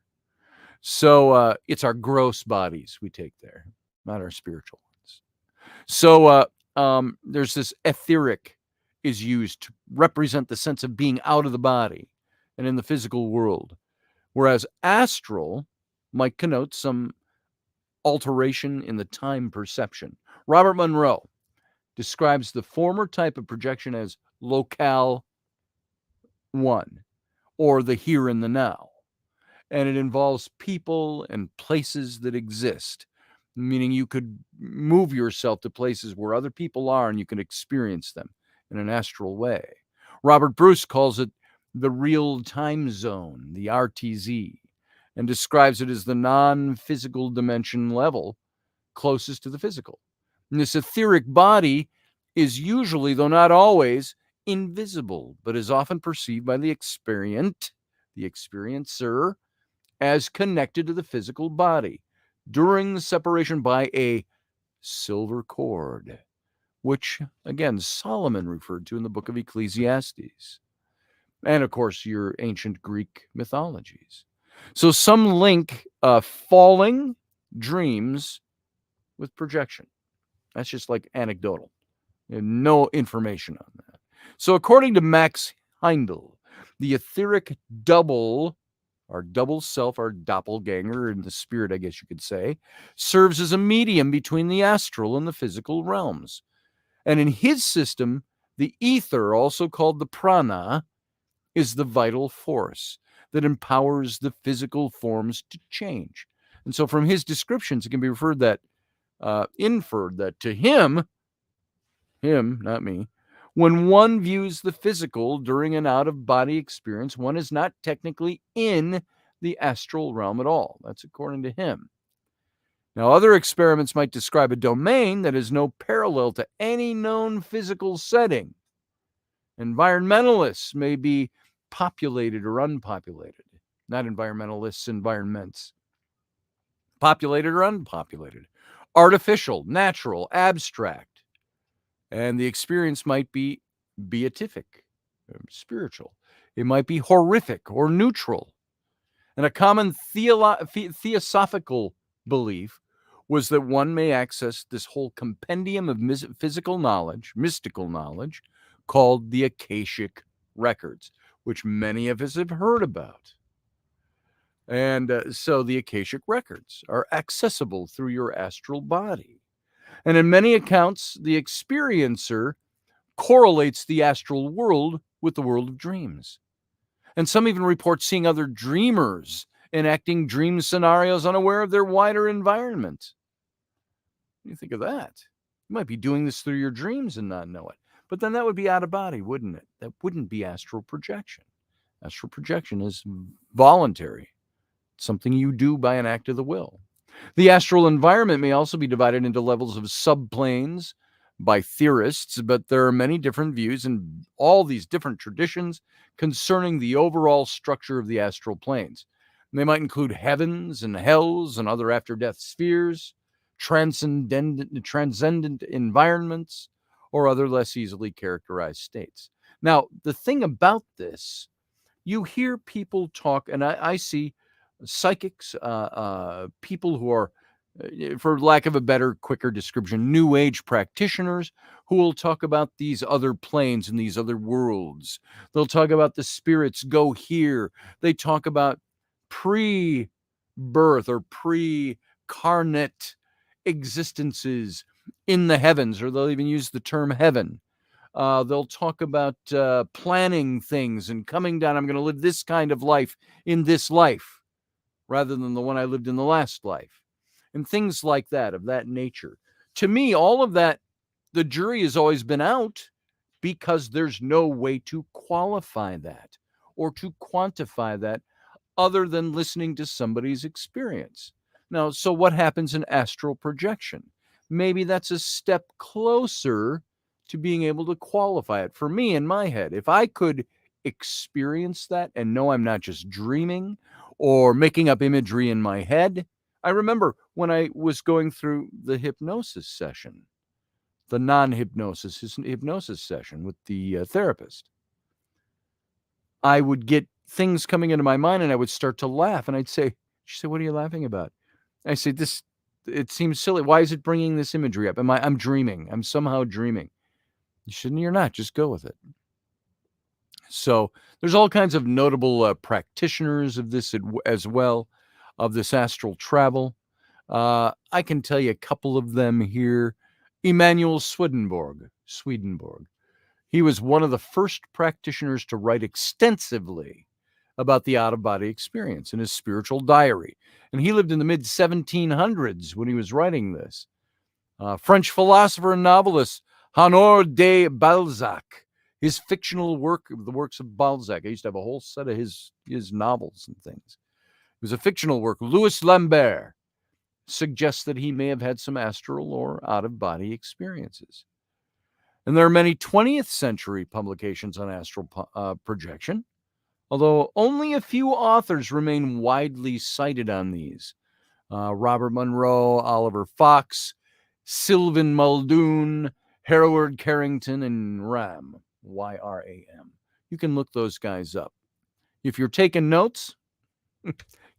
So it's our gross bodies we take there, not our spiritual ones. So there's this etheric is used to represent the sense of being out of the body and in the physical world, whereas astral might connote some alteration in the time perception. Robert Monroe describes the former type of projection as locale one, or the here and the now. And it involves people and places that exist, meaning you could move yourself to places where other people are and you can experience them in an astral way. Robert Bruce calls it the real time zone, the RTZ, and describes it as the non-physical dimension level closest to the physical. And this etheric body is usually, though not always, invisible, but is often perceived by the experiencer, as connected to the physical body during the separation by a silver cord, which, again, Solomon referred to in the book of Ecclesiastes. And, of course, your ancient Greek mythologies. So some link falling dreams with projection. That's just like anecdotal. No information on that. So according to Max Heindel, the etheric double, our double self, our doppelganger in the spirit, I guess you could say, serves as a medium between the astral and the physical realms. And in his system, the ether, also called the prana, is the vital force that empowers the physical forms to change. And so from his descriptions, it can be inferred that to him, not me, when one views the physical during an out-of-body experience, one is not technically in the astral realm at all. That's according to him. Now, other experiments might describe a domain that has no parallel to any known physical setting. Environmentalists may be populated or unpopulated. Not environmentalists, environments. Populated or unpopulated. Artificial, natural, abstract. And the experience might be beatific, spiritual. It might be horrific or neutral. And a common theosophical belief was that one may access this whole compendium of physical knowledge, mystical knowledge, called the Akashic Records, which many of us have heard about. And so the Akashic Records are accessible through your astral body. And in many accounts, the experiencer correlates the astral world with the world of dreams. And some even report seeing other dreamers enacting dream scenarios unaware of their wider environment. What do you think of that? You might be doing this through your dreams and not know it. But then that would be out of body, wouldn't it? That wouldn't be astral projection. Astral projection is voluntary, something you do by an act of the will. The astral environment may also be divided into levels of subplanes by theorists, but there are many different views in all these different traditions concerning the overall structure of the astral planes. They might include heavens and hells and other after-death spheres, transcendent environments, or other less easily characterized states. Now, the thing about this, you hear people talk, and I see psychics, people who are, for lack of a better, quicker description, New Age practitioners who will talk about these other planes and these other worlds. They'll talk about the spirits go here. They talk about pre-birth or pre-carnate existences in the heavens, or they'll even use the term heaven. They'll talk about planning things and coming down. I'm going to live this kind of life in this life rather than the one I lived in the last life. And things like that, of that nature. To me, all of that, the jury has always been out because there's no way to qualify that or to quantify that other than listening to somebody's experience. Now, so what happens in astral projection? Maybe that's a step closer to being able to qualify it. For me, in my head, if I could experience that and know I'm not just dreaming or making up imagery in my head. I remember when I was going through the hypnosis session, the non-hypnosis hypnosis session with the therapist, I would get things coming into my mind and I would start to laugh. And she'd say, what are you laughing about? I say, it seems silly. Why is it bringing this imagery up? I'm dreaming. I'm somehow dreaming. You're not. Just go with it. So there's all kinds of notable practitioners of this as well, of this astral travel. I can tell you a couple of them here. Emmanuel Swedenborg. He was one of the first practitioners to write extensively about the out-of-body experience in his spiritual diary. And he lived in the mid-1700s when he was writing this. French philosopher and novelist Honoré de Balzac. His fictional work, the works of Balzac. I used to have a whole set of his novels and things. It was a fictional work. Louis Lambert suggests that he may have had some astral or out-of-body experiences. And there are many 20th century publications on astral projection, although only a few authors remain widely cited on these. Robert Monroe, Oliver Fox, Sylvan Muldoon, Hereward Carrington, and Ram. Y-R-A-M. You can look those guys up. If you're taking notes,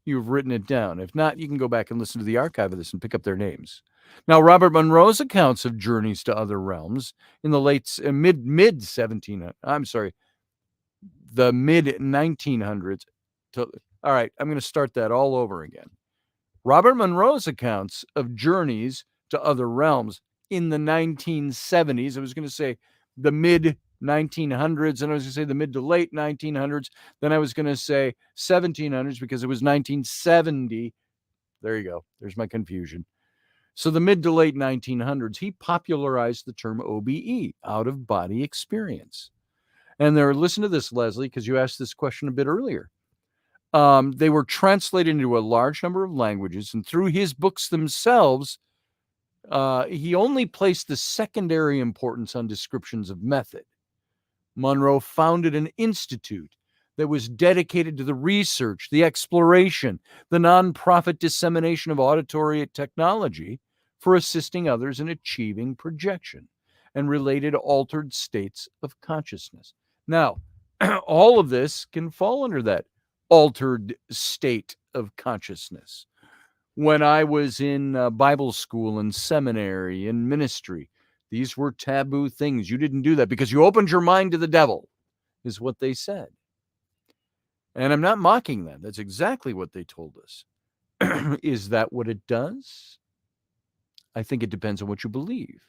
you've written it down. If not, you can go back and listen to the archive of this and pick up their names. Now, Robert Monroe's accounts of journeys to other realms in the the mid-1900s. All right, I'm going to start that all over again. Robert Monroe's accounts of journeys to other realms in the 1970s, I was going to say the mid-1900s, and I was going to say the mid to late 1900s, then I was going to say 1700s because it was 1970. There you go. There's my confusion. So the mid to late 1900s, he popularized the term OBE, out-of-body experience. And listen to this, Leslie, because you asked this question a bit earlier. They were translated into a large number of languages, and through his books themselves, he only placed the secondary importance on descriptions of method. Monroe founded an institute that was dedicated to the research, the exploration, the nonprofit dissemination of auditory technology for assisting others in achieving projection and related altered states of consciousness. Now, all of this can fall under that altered state of consciousness. When I was in Bible school and seminary and ministry, these were taboo things. You didn't do that because you opened your mind to the devil, is what they said. And I'm not mocking them. That's exactly what they told us. Is that what it does? I think it depends on what you believe.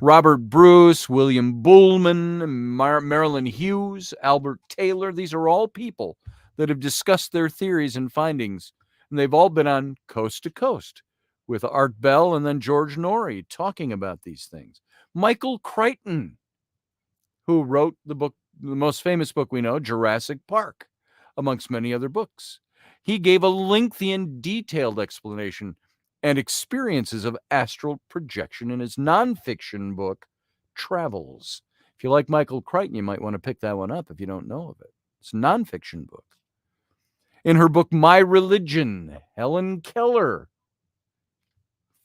Robert Bruce, William Bullman, Marilyn Hughes, Albert Taylor. These are all people that have discussed their theories and findings. And they've all been on Coast to Coast with Art Bell and then George Norrie talking about these things. Michael Crichton, who wrote the book, the most famous book we know, Jurassic Park, amongst many other books. He gave a lengthy and detailed explanation and experiences of astral projection in his nonfiction book, Travels. If you like Michael Crichton, you might want to pick that one up if you don't know of it. It's a nonfiction book. In her book, My Religion, Helen Keller,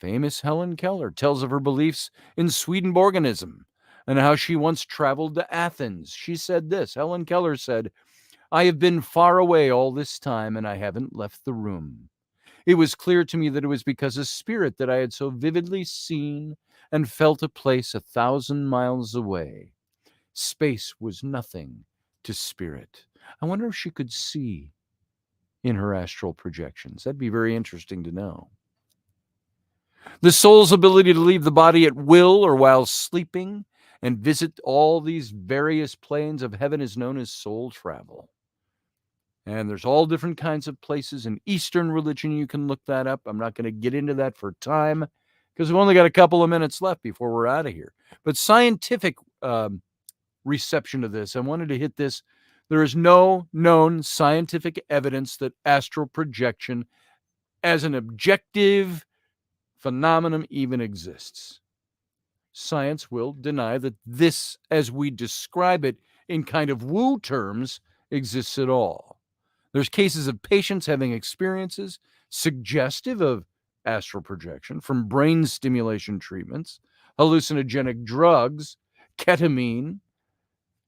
famous Helen Keller, tells of her beliefs in Swedenborganism and how she once traveled to Athens. She said this, Helen Keller said, "I have been far away all this time and I haven't left the room. It was clear to me that it was because of spirit that I had so vividly seen and felt a place 1,000 miles away. Space was nothing to spirit." I wonder if she could see in her astral projections. That'd be very interesting to know. The soul's ability to leave the body at will or while sleeping and visit all these various planes of heaven is known as soul travel. And there's all different kinds of places. In Eastern religion, you can look that up. I'm not going to get into that for time because we've only got a couple of minutes left before we're out of here. But scientific reception of this, I wanted to hit this. There is no known scientific evidence that astral projection as an objective phenomenon even exists. Science will deny that this, as we describe it in kind of woo terms, exists at all. There's cases of patients having experiences suggestive of astral projection from brain stimulation treatments, hallucinogenic drugs, ketamine,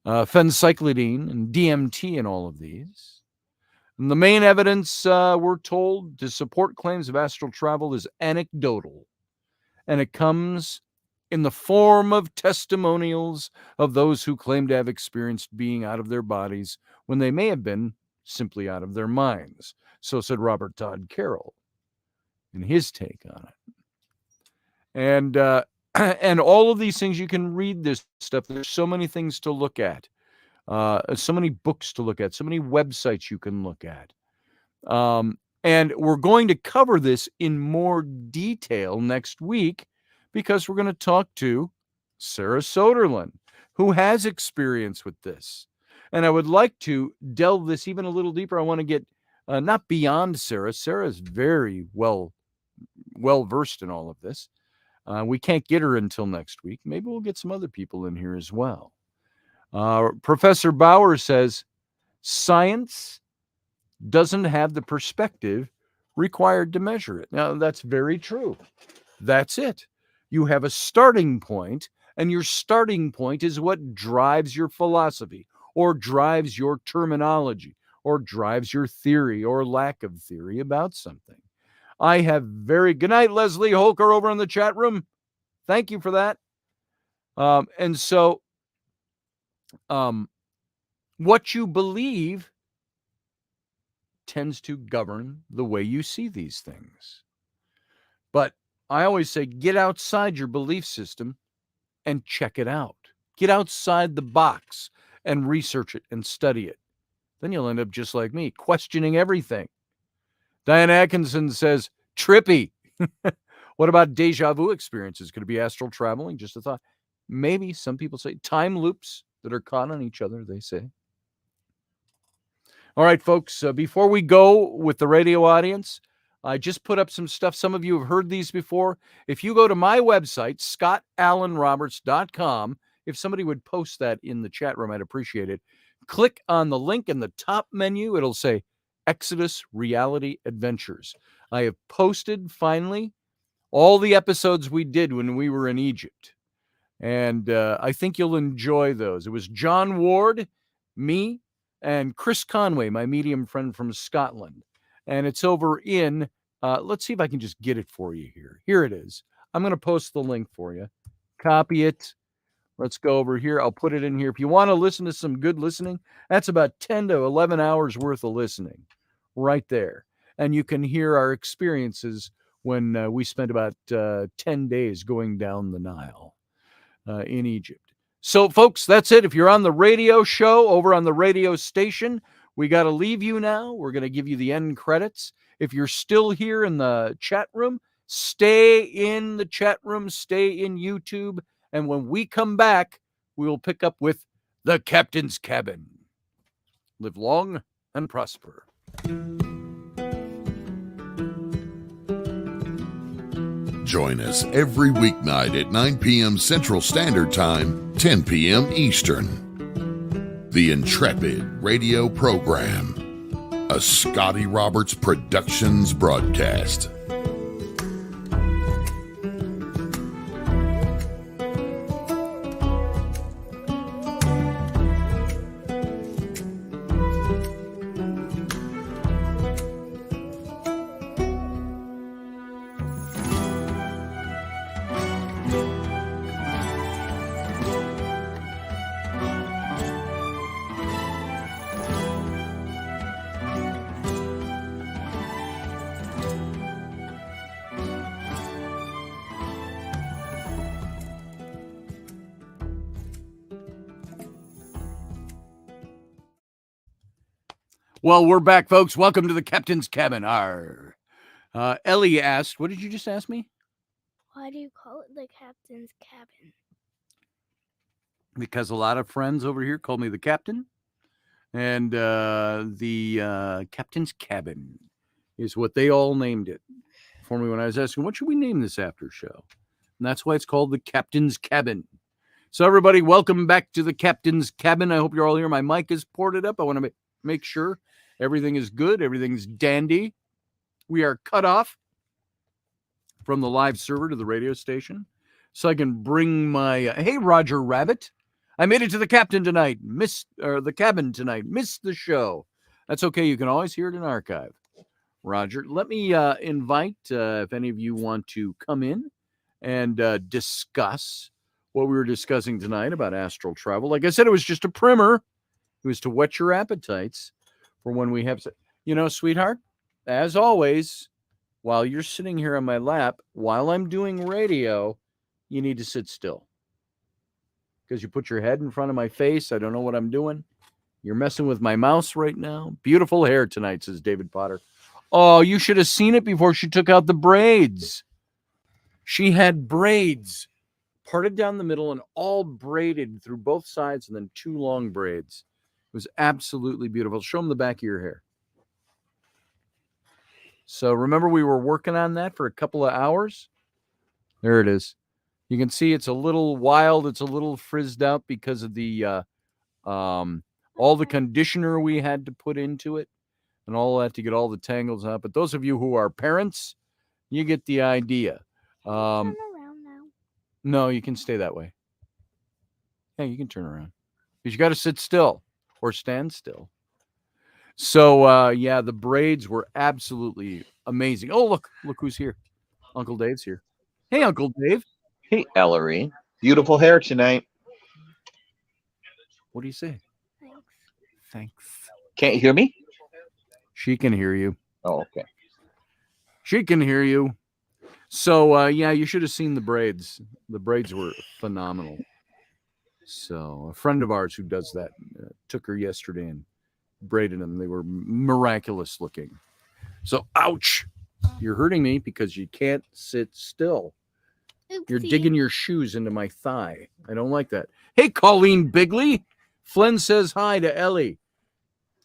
phencyclidine, and DMT in all of these. And the main evidence, we're told, to support claims of astral travel is anecdotal, and it comes in the form of testimonials of those who claim to have experienced being out of their bodies when they may have been simply out of their minds. So said Robert Todd Carroll in his take on it. And and all of these things, you can read this stuff. There's so many things to look at, so many books to look at, so many websites you can look at. And we're going to cover this in more detail next week because we're going to talk to Sarah Soderlund, who has experience with this. And I would like to delve this even a little deeper. I want to get not beyond Sarah. Sarah is very well versed in all of this. We can't get her until next week. Maybe we'll get some other people in here as well. Professor Bauer says science doesn't have the perspective required to measure it. Now, that's very true. That's it. You have a starting point, and your starting point is what drives your philosophy, or drives your terminology, or drives your theory or lack of theory about something. I have good night, Leslie Holker over in the chat room. Thank you for that. And so what you believe tends to govern the way you see these things. But I always say, get outside your belief system and check it out. Get outside the box and research it and study it. Then you'll end up just like me, questioning everything. Diane Atkinson says, trippy. What about deja vu experiences? Could it be astral traveling? Just a thought. Maybe. Some people say time loops that are caught on each other, they say. All right, folks, before we go with the radio audience, I just put up some stuff. Some of you have heard these before. If you go to my website, scottallenroberts.com, if somebody would post that in the chat room, I'd appreciate it. Click on the link in the top menu. It'll say Exodus Reality Adventures. I have posted, finally, all the episodes we did when we were in Egypt. And I think you'll enjoy those. It was John Ward, me, and Chris Conway, my medium friend from Scotland. And it's over in, let's see if I can just get it for you here. Here it is. I'm going to post the link for you. Copy it. Let's go over here. I'll put it in here. If you want to listen to some good listening, that's about 10 to 11 hours worth of listening right there. And you can hear our experiences when we spent about 10 days going down the Nile. in Egypt. So, folks, that's it. If you're on the radio show over on the radio station, we got to leave you now. We're going to give you the end credits. If you're still here in the chat room, stay in the chat room, stay in YouTube. And when we come back, we will pick up with the Captain's Cabin. Live long and prosper. Join us every weeknight at 9 p.m. Central Standard Time, 10 p.m. Eastern. The Intrepid Radio Program, a Scotty Roberts Productions broadcast. Well, we're back, folks. Welcome to the Captain's Cabin. Ellie asked, what did you just ask me? Why do you call it the Captain's Cabin? Because a lot of friends over here call me the Captain. And the Captain's Cabin is what they all named it for me when I was asking, what should we name this after show? And that's why it's called the Captain's Cabin. So, everybody, welcome back to the Captain's Cabin. I hope you're all here. My mic is ported up. I want to make sure everything is good. Everything's dandy. We are cut off from the live server to the radio station so I can bring my, hey, Roger Rabbit. I made it to the captain tonight. The cabin tonight. Missed the show. That's okay. You can always hear it in archive. Roger, let me invite, if any of you want to come in and discuss what we were discussing tonight about astral travel. Like I said, it was just a primer. It was to whet your appetites for when we have, sweetheart, as always, while you're sitting here on my lap, while I'm doing radio, you need to sit still. Because you put your head in front of my face. I don't know what I'm doing. You're messing with my mouse right now. Beautiful hair tonight, says David Potter. Oh, you should have seen it before she took out the braids. She had braids parted down the middle and all braided through both sides and then two long braids. It was absolutely beautiful. Show them the back of your hair. So remember we were working on that for a couple of hours? There it is. You can see it's a little wild. It's a little frizzed out because of the all the conditioner we had to put into it and all that to get all the tangles out. But those of you who are parents, you get the idea. Turn around now. No, you can stay that way. Yeah, you can turn around. Because you got to sit still or stand still. So, yeah, the braids were absolutely amazing. Oh, look who's here. Uncle Dave's here. Hey, Uncle Dave. Hey, Ellery. Beautiful hair tonight. What do you say? Thanks. Can't you hear me? She can hear you. Oh, okay. She can hear you. So, yeah, you should have seen the braids. The braids were phenomenal. So, a friend of ours who does that took her yesterday and braided them. They were miraculous looking. So, ouch. You're hurting me because you can't sit still. Oopsie. You're digging your shoes into my thigh. I don't like that. Hey, Colleen Bigley. Flynn says hi to Ellie.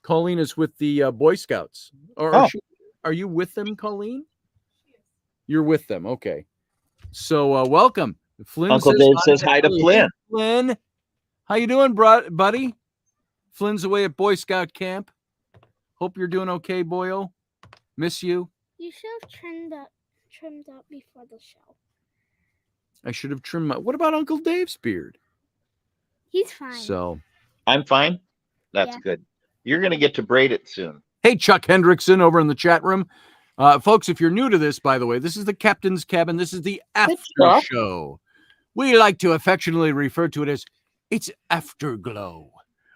Colleen is with the Boy Scouts. Are you with them, Colleen? You're with them. Okay. So welcome. Flynn Uncle Dave says hi to Flynn. Hey, Flynn, how you doing, buddy? Flynn's away at Boy Scout camp. Hope you're doing okay, boyo. Miss you. You should have trimmed up before the show. I should have trimmed my... What about Uncle Dave's beard? He's fine. So... I'm fine? That's Yeah. good. You're going to get to braid it soon. Hey, Chuck Hendrickson over in the chat room. Folks, if you're new to this, by the way, this is the Captain's Cabin. This is the after Chuck. show. We like to affectionately refer to it as it's afterglow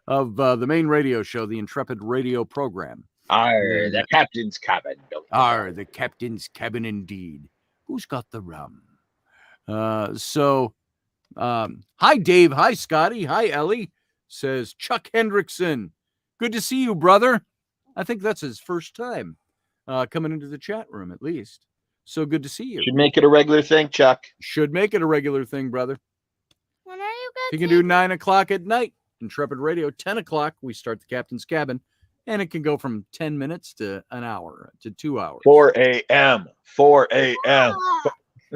of the main radio show, the Intrepid radio program. Arr, the captain's cabin. The Captain's Cabin indeed. Who's got the rum? So Hi, Dave. Hi, Scotty. Hi, Ellie. Says Chuck Hendrickson. Good to see you, brother. I think that's his first time coming into the chat room, at least. So good to see you. Should make it a regular thing, Chuck. Should make it a regular thing, brother. When are you You going can do 9 o'clock at night. Intrepid Radio, 10 o'clock. We start the captain's cabin. And it can go from 10 minutes to an hour to 2 hours. 4 a.m. 4 a.m.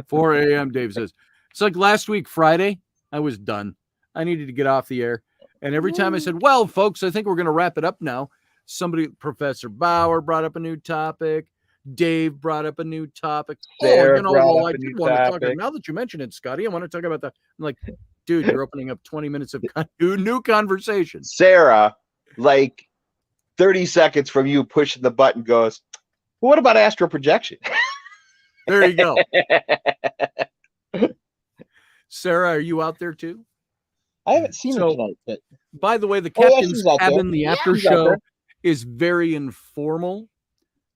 4 a.m., Dave says. It's like last week, Friday, I was done. I needed to get off the air. And every time I said, well, folks, I think we're going to wrap it up now. Professor Bauer brought up a new topic. Dave brought up a new topic. Sarah I did want to talk about, now that you mentioned it, Scotty, I want to talk about that. I'm like, dude, you're opening up 20 minutes of new conversation. Sarah, like 30 seconds from you pushing the button, goes, well, what about astral projection? There you go. Sarah, are you out there too? I haven't seen her tonight. But... By the way, the Oh, yeah, captain's she's out there. cabin, the Yeah, after she's out show there. is very informal.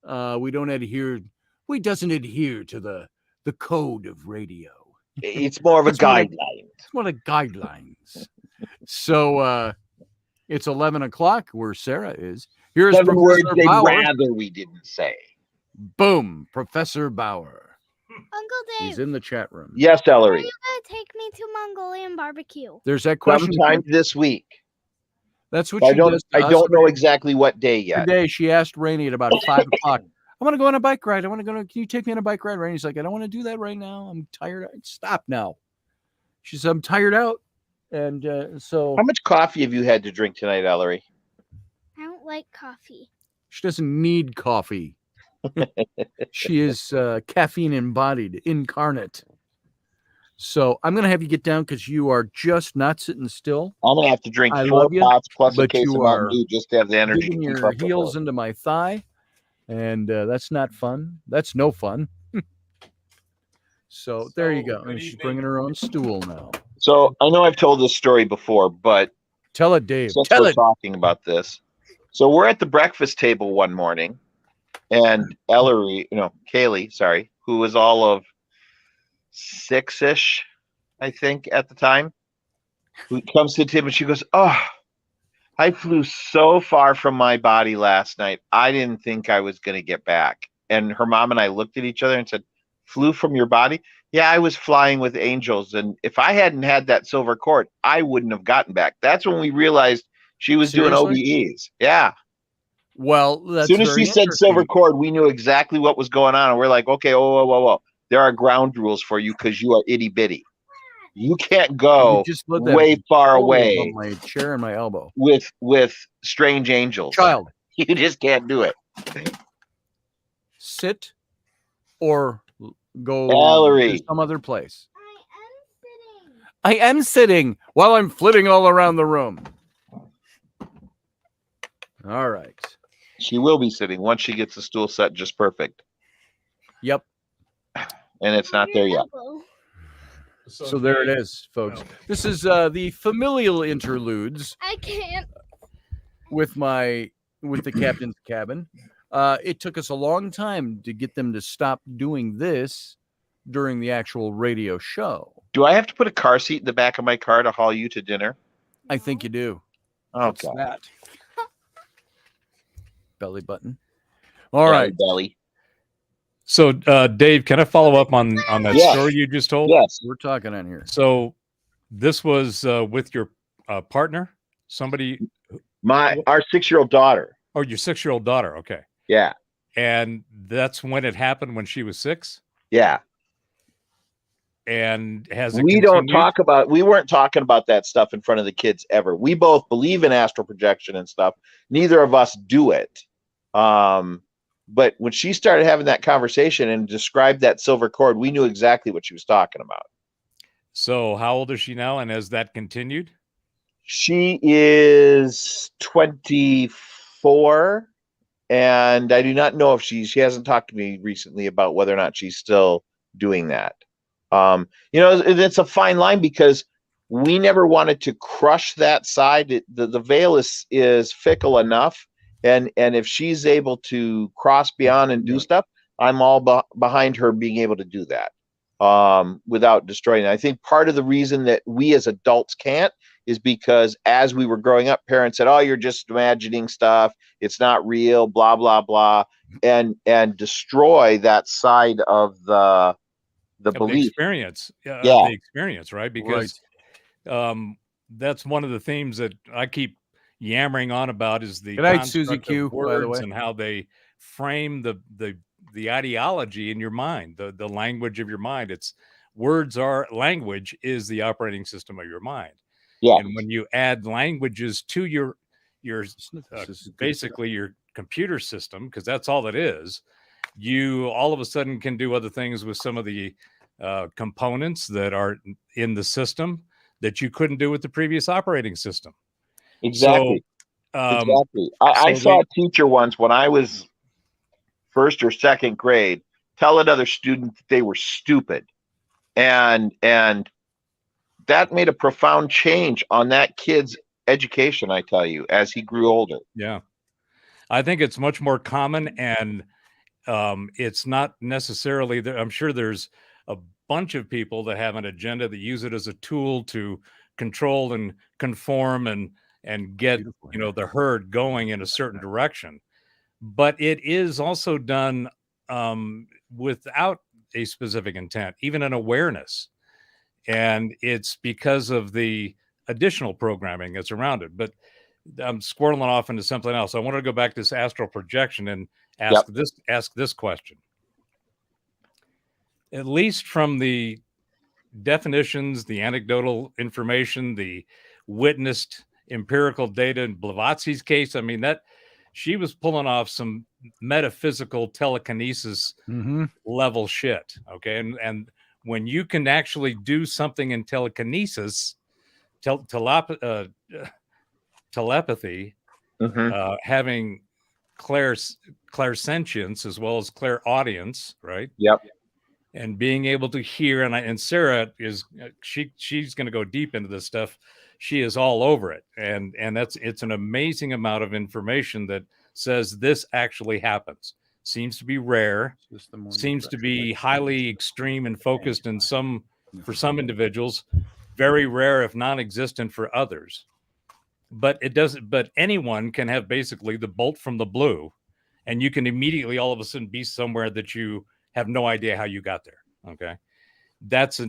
We doesn't adhere to the code of radio. It's more of a guideline. It's one of guidelines. So it's 11 o'clock where Sarah is. Here's 7 words Professor they'd Bauer. rather we didn't say. Boom, Professor Bauer. Uncle Dave, He's in the chat room. Yes, when are Ellery. you going to take me to Mongolian barbecue? There's that question. Sometime this week. That's what I she don't. does. I don't know exactly what day yet. Today she asked Rainey at about 5 o'clock. I want to go on a bike ride. Can you take me on a bike ride? Rainey's like, I don't want to do that right now. I'm tired. Stop now. She said, I'm tired out. And so How much coffee have you had to drink tonight, Ellery? I don't like coffee. she doesn't need coffee. She is caffeine embodied, incarnate. So I'm going to have you get down because you are just not sitting still. I'm gonna have to drink I 4 love you, pots plus a but case you of Mountain are Dew just to have the energy. Digging to keep your up the heels flow. into my thigh. And that's not fun. That's no fun. So there you go. And she's bringing her own stool now. So I know I've told this story before, but Tell it, Dave. since Tell we're it. talking about this, so we're at the breakfast table one morning, and Kaylee, sorry, who was all of 6-ish, I think, at the time, who comes to the table and she goes, "Oh, I flew so far from my body last night. I didn't think I was going to get back." And her mom and I looked at each other and said, "Flew from your body?" "Yeah, I was flying with angels. And if I hadn't had that silver cord, I wouldn't have gotten back." That's when we realized she was doing Seriously? OBEs. Yeah. Well, that's As soon as very she said silver interesting. cord, we knew exactly what was going on. And we're like, okay, whoa. There are ground rules for you because you are itty bitty. You can't go You just let that way far roll away above my chair and my elbow. with strange angels. Child, You just can't do it. sit or go Valerie. to some other place. I am sitting while I'm flitting all around the room. All right. She will be sitting once she gets the stool set just perfect. Yep. And it's not there yet. So there it is, folks. This is the familial interludes I can't. with the captain's cabin. It took us a long time to get them to stop doing this during the actual radio show. Do I have to put a car seat in the back of my car to haul you to dinner? I think you do. Okay. What's that? Belly button. All right. Belly. So, Dave, can I follow up on that Yes. story you just told? Yes. We're talking on here. So, this was with your partner, somebody, Our 6-year-old daughter. or your 6-year-old daughter. Okay, Yeah. and that's when it happened, when she was 6. Yeah. And has it We continued? weren't talking about that stuff in front of the kids ever. We both believe in astral projection and stuff. Neither of us do it. But when she started having that conversation and described that silver cord, we knew exactly what she was talking about. So, how old is she now, and has that continued? She is 24, and I do not know if she hasn't talked to me recently about whether or not she's still doing that. It's a fine line because we never wanted to crush that side. The veil is fickle enough, and if she's able to cross beyond and do stuff, I'm all behind her being able to do that. without destroying it. I think part of the reason that we as adults can't is because as we were growing up, parents said, "Oh, you're just imagining stuff. It's not real, blah, blah, blah," and destroy that side of the Of the belief. experience, Yeah. of the experience, right? Because that's one of the themes that I keep yammering on about is the Good night, Susie construct Q, of by the words way. and how they frame the ideology in your mind, the language of your mind. It's words are language is the operating system of your mind. Yeah. And when you add languages to your basically your computer system, because that's all it is, you all of a sudden can do other things with some of the components that are in the system that you couldn't do with the previous operating system. Exactly. So, Exactly. I so saw a teacher once when I was first or second grade tell another student that they were stupid, and that made a profound change on that kid's education, I tell you, as he grew older. Yeah, I think it's much more common, and it's not necessarily there. I'm sure there's a bunch of people that have an agenda that use it as a tool to control and conform and get the herd going in a certain direction. But it is also done without a specific intent, even an awareness. And it's because of the additional programming that's around it. But I'm squirreling off into something else. I wanted to go back to this astral projection and ask this question. At least from the definitions, the anecdotal information, the witnessed empirical data in Blavatsy's case, I mean, that she was pulling off some metaphysical telekinesis level shit. Okay. And when you can actually do something in telekinesis, telepathy, having clairsentience as well as clairaudience, right? Yep. And being able to hear, and Sarah is she's going to go deep into this stuff. She is all over it, and it's an amazing amount of information that says this actually happens. Seems to be rare, seems to be highly extreme and focused in for some individuals, very rare if non-existent for others. But it doesn't. But anyone can have basically the bolt from the blue, and you can immediately all of a sudden be somewhere that you have no idea how you got there. Okay. That's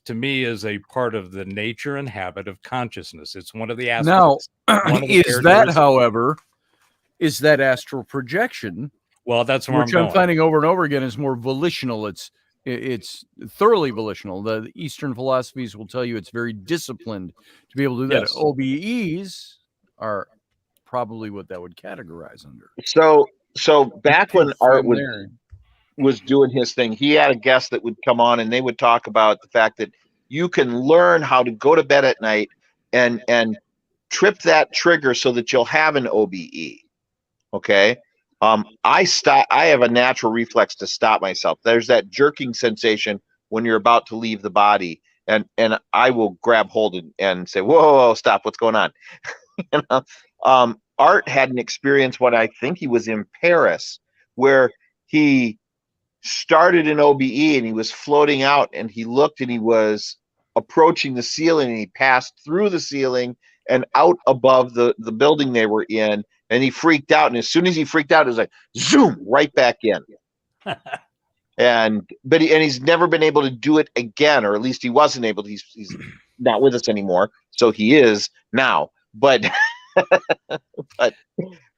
to me is a part of the nature and habit of consciousness. It's one of the aspects. Now, is that, however, is that astral projection? Well, that's where which I'm finding over and over again is more volitional. It's thoroughly volitional. The Eastern philosophies will tell you it's very disciplined to be able to do that. Yes. OBEs are probably what that would categorize under. So back when Art was doing his thing, he had a guest that would come on and they would talk about the fact that you can learn how to go to bed at night and trip that trigger so that you'll have an OBE. Okay. I have a natural reflex to stop myself. There's that jerking sensation when you're about to leave the body, and I will grab hold and say, whoa, stop, what's going on? You know? Art had an experience when I think he was in Paris where he started an OBE and he was floating out and he looked and he was approaching the ceiling and he passed through the ceiling and out above the building they were in, and he freaked out, and as soon as he freaked out, it was like zoom right back in. But he's never been able to do it again, or at least he wasn't able to. He's not with us anymore, so he is now. But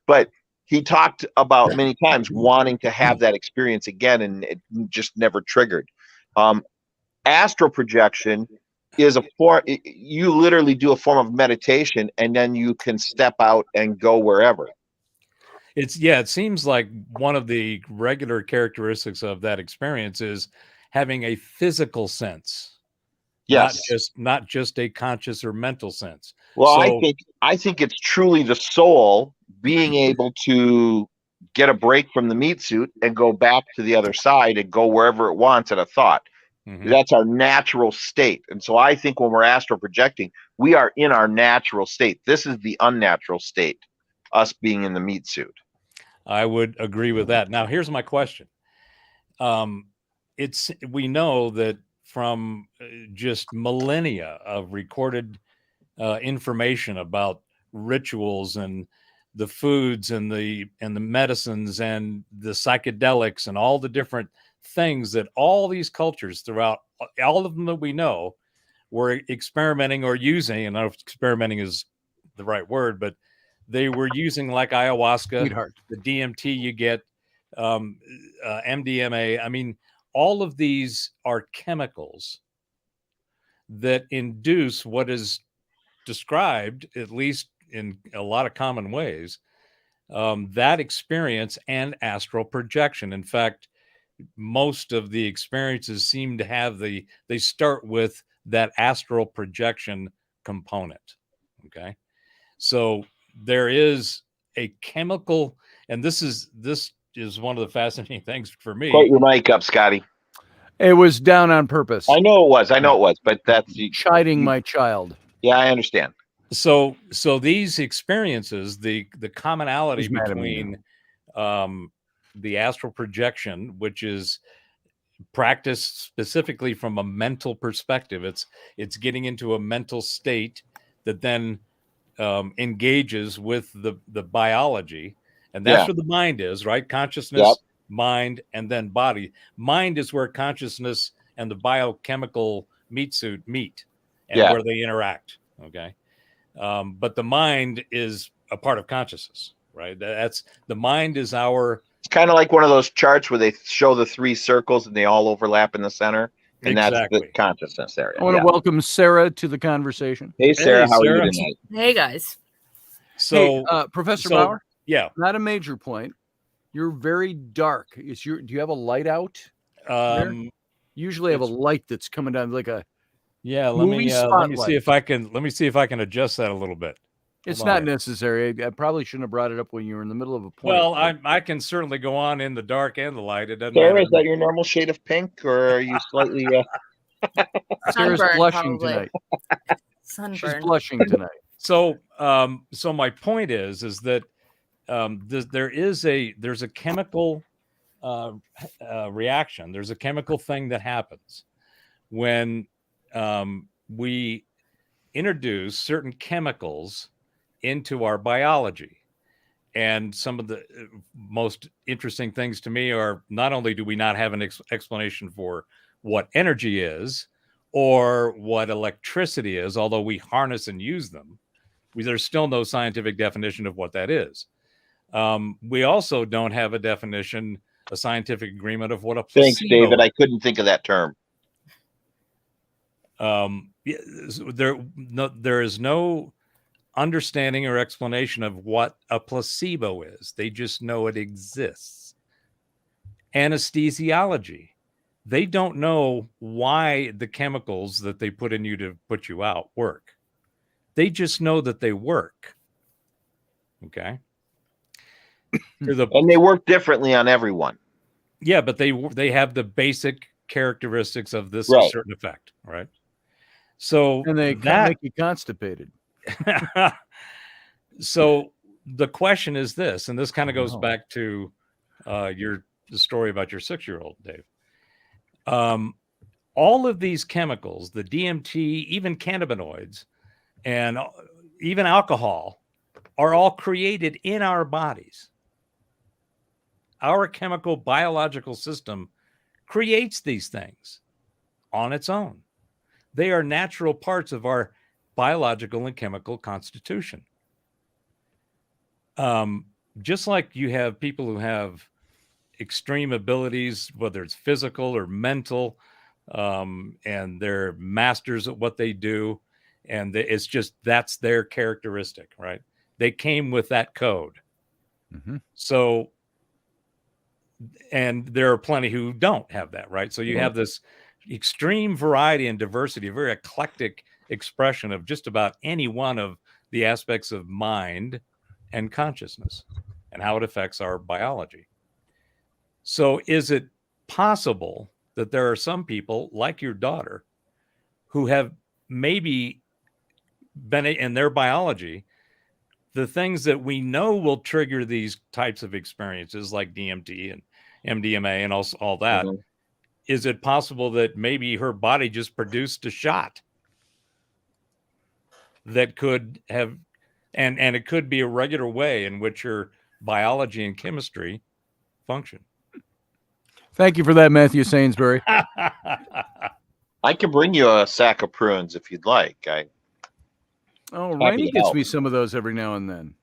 but he talked about many times wanting to have that experience again, and it just never triggered. Astral projection is a form. You literally do a form of meditation, and then you can step out and go wherever. It seems like one of the regular characteristics of that experience is having a physical sense. Yes. Not just a conscious or mental sense. Well, I think it's truly the soul being able to get a break from the meat suit and go back to the other side and go wherever it wants at a thought. Mm-hmm. That's our natural state. And so I think when we're astral projecting, we are in our natural state. This is the unnatural state, us being in the meat suit. I would agree with that. Now, here's my question. We know that from just millennia of recorded information about rituals and the foods and the medicines and the psychedelics and all the different things that all these cultures throughout, all of them that we know, were experimenting or using. And I don't know if experimenting is the right word, but they were using, like ayahuasca, Sweetheart. the DMT you get, MDMA. I mean, all of these are chemicals that induce what is described, at least in a lot of common ways, that experience and astral projection. In fact, most of the experiences seem to have they start with that astral projection component. Okay. So there is a chemical, and this is one of the fascinating things for me. Put your mic up, Scotty. It was down on purpose. I know it was, but that's Chiding my child. Yeah, I understand. So these experiences, the commonality He's mad at me between the astral projection, which is practiced specifically from a mental perspective, it's getting into a mental state that then engages with the biology, and that's where the mind is, right? Consciousness, mind, and then body. Mind is where consciousness and the biochemical meat suit meet, and where they interact. Okay. But the mind is a part of consciousness, right? That's the mind is our. It's kind of like one of those charts where they show the 3 circles and they all overlap in the center, and that's the consciousness area. I want to welcome Sarah to the conversation. Hey, Sarah, how are you tonight? Hey, guys. So, Professor Bauer. Yeah, not a major point. You're very dark. Do you have a light out? Usually have a light that's coming down like a. Yeah, let me see if I can adjust that a little bit. It's not necessary. I probably shouldn't have brought it up when you were in the middle of a point. Well, I can certainly go on in the dark and the light. It doesn't Sarah, matter. is that your normal shade of pink, or are you slightly? Sarah's Sunburn, blushing probably. tonight. Sunburn. She's blushing tonight. So my point is that there's a chemical reaction. There's a chemical thing that happens when we introduce certain chemicals into our biology. And some of the most interesting things to me are, not only do we not have an explanation for what energy is or what electricity is, although we harness and use them, there's still no scientific definition of what that is. We also don't have a definition, a scientific agreement of what a placebo. Thanks, David. I couldn't think of that term. There is no understanding or explanation of what a placebo is. They just know it exists. Anesthesiology. They don't know why the chemicals that they put in you to put you out work. They just know that they work. Okay. And they work differently on everyone. Yeah, but they have the basic characteristics of this certain effect, right? So and they make you constipated. So the question is this, and this kind of goes back to the story about your 6-year-old, Dave. All of these chemicals, the DMT, even cannabinoids, and even alcohol, are all created in our bodies. Our chemical biological system creates these things on its own. They are natural parts of our biological and chemical constitution. Just like you have people who have extreme abilities, whether it's physical or mental, and they're masters at what they do, and it's just that's their characteristic, right? They came with that code. Mm-hmm. So, and there are plenty who don't have that, right? So you have this extreme variety and diversity, a very eclectic expression of just about any one of the aspects of mind and consciousness and how it affects our biology. So is it possible that there are some people like your daughter who have maybe been in their biology, the things that we know will trigger these types of experiences like DMT and MDMA and all that, is it possible that maybe her body just produced a shot that could have, and it could be a regular way in which her biology and chemistry function? Thank you for that, Matthew Sainsbury. I can bring you a sack of prunes if you'd like. Oh, Happy Rainey to gets help. me some of those every now and then.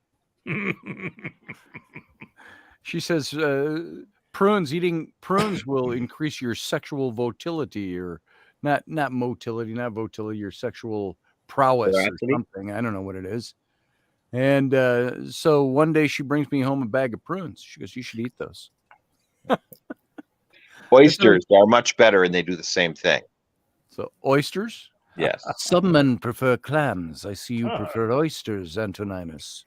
She says eating prunes will increase your sexual votility, or not votility, your sexual prowess Veracity? or something. I don't know what it is. And so one day she brings me home a bag of prunes. She goes, "You should eat those." Oysters are much better, and they do the same thing. So oysters? Yes. Some men prefer clams. I see you prefer oysters, Antoninus.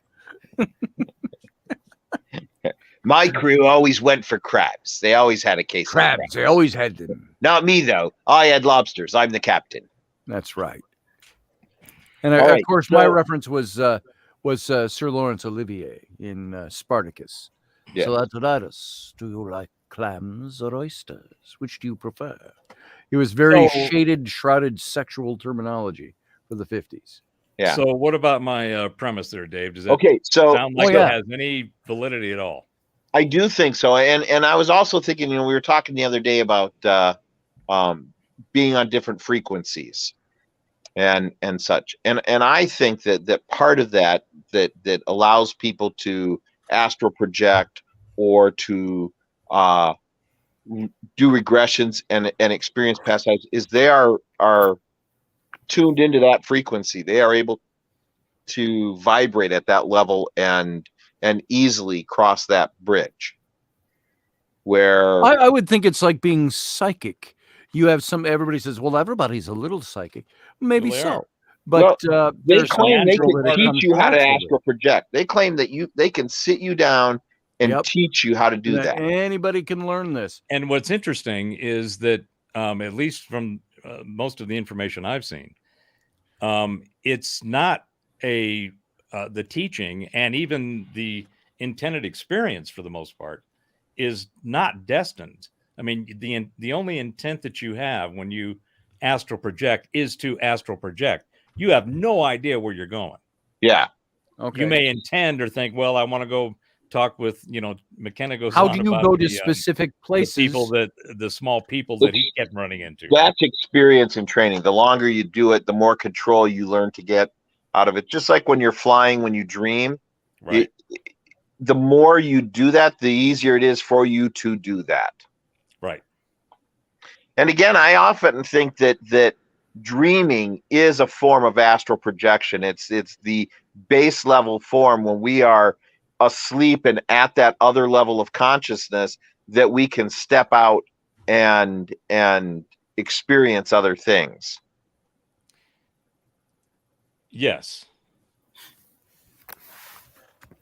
My crew always went for crabs. They always had a case of Crabs. They always had them. Not me, though. I had lobsters. I'm the captain. That's right. And All of right, course, my so- reference was Sir Laurence Olivier in Spartacus. Yes. So Antoninus, do you like clams or oysters? Which do you prefer? It was very So- shaded, shrouded sexual terminology for the 50s. Yeah. So what about my premise there, Dave? Does that Okay, so sound like yeah. it has any validity at all? I do think so, and I was also thinking, we were talking the other day about being on different frequencies and such, and I think that part of that allows people to astral project or to do regressions and experience past lives is they are tuned into that frequency. They are able to vibrate at that level and easily cross that bridge. Where I would think it's like being psychic. You have everybody says, well, everybody's a little psychic. Maybe Well, they so. are. But they there's claim they natural can that it teach comes you how to naturally. astral project. They claim that they can sit you down and Yep. teach you how to do that. Anybody can learn this. And what's interesting is that, at least from most of the information I've seen, it's not the teaching, and even the intended experience for the most part is not destined. I mean, the only intent that you have when you astral project is to astral project. You have no idea where you're going. Yeah. Okay. You may intend or think, well, I want to go talk with, McKenna goes How on do you about go to the, specific the places? the small people that he kept running into. That's experience and training. The longer you do it, the more control you learn to get out of it. Just like when you're flying, when you dream, Right. the more you do that, the easier it is for you to do that. Right. And again, I often think that dreaming is a form of astral projection. It's the base level form when we are asleep and at that other level of consciousness that we can step out and experience other things. Yes.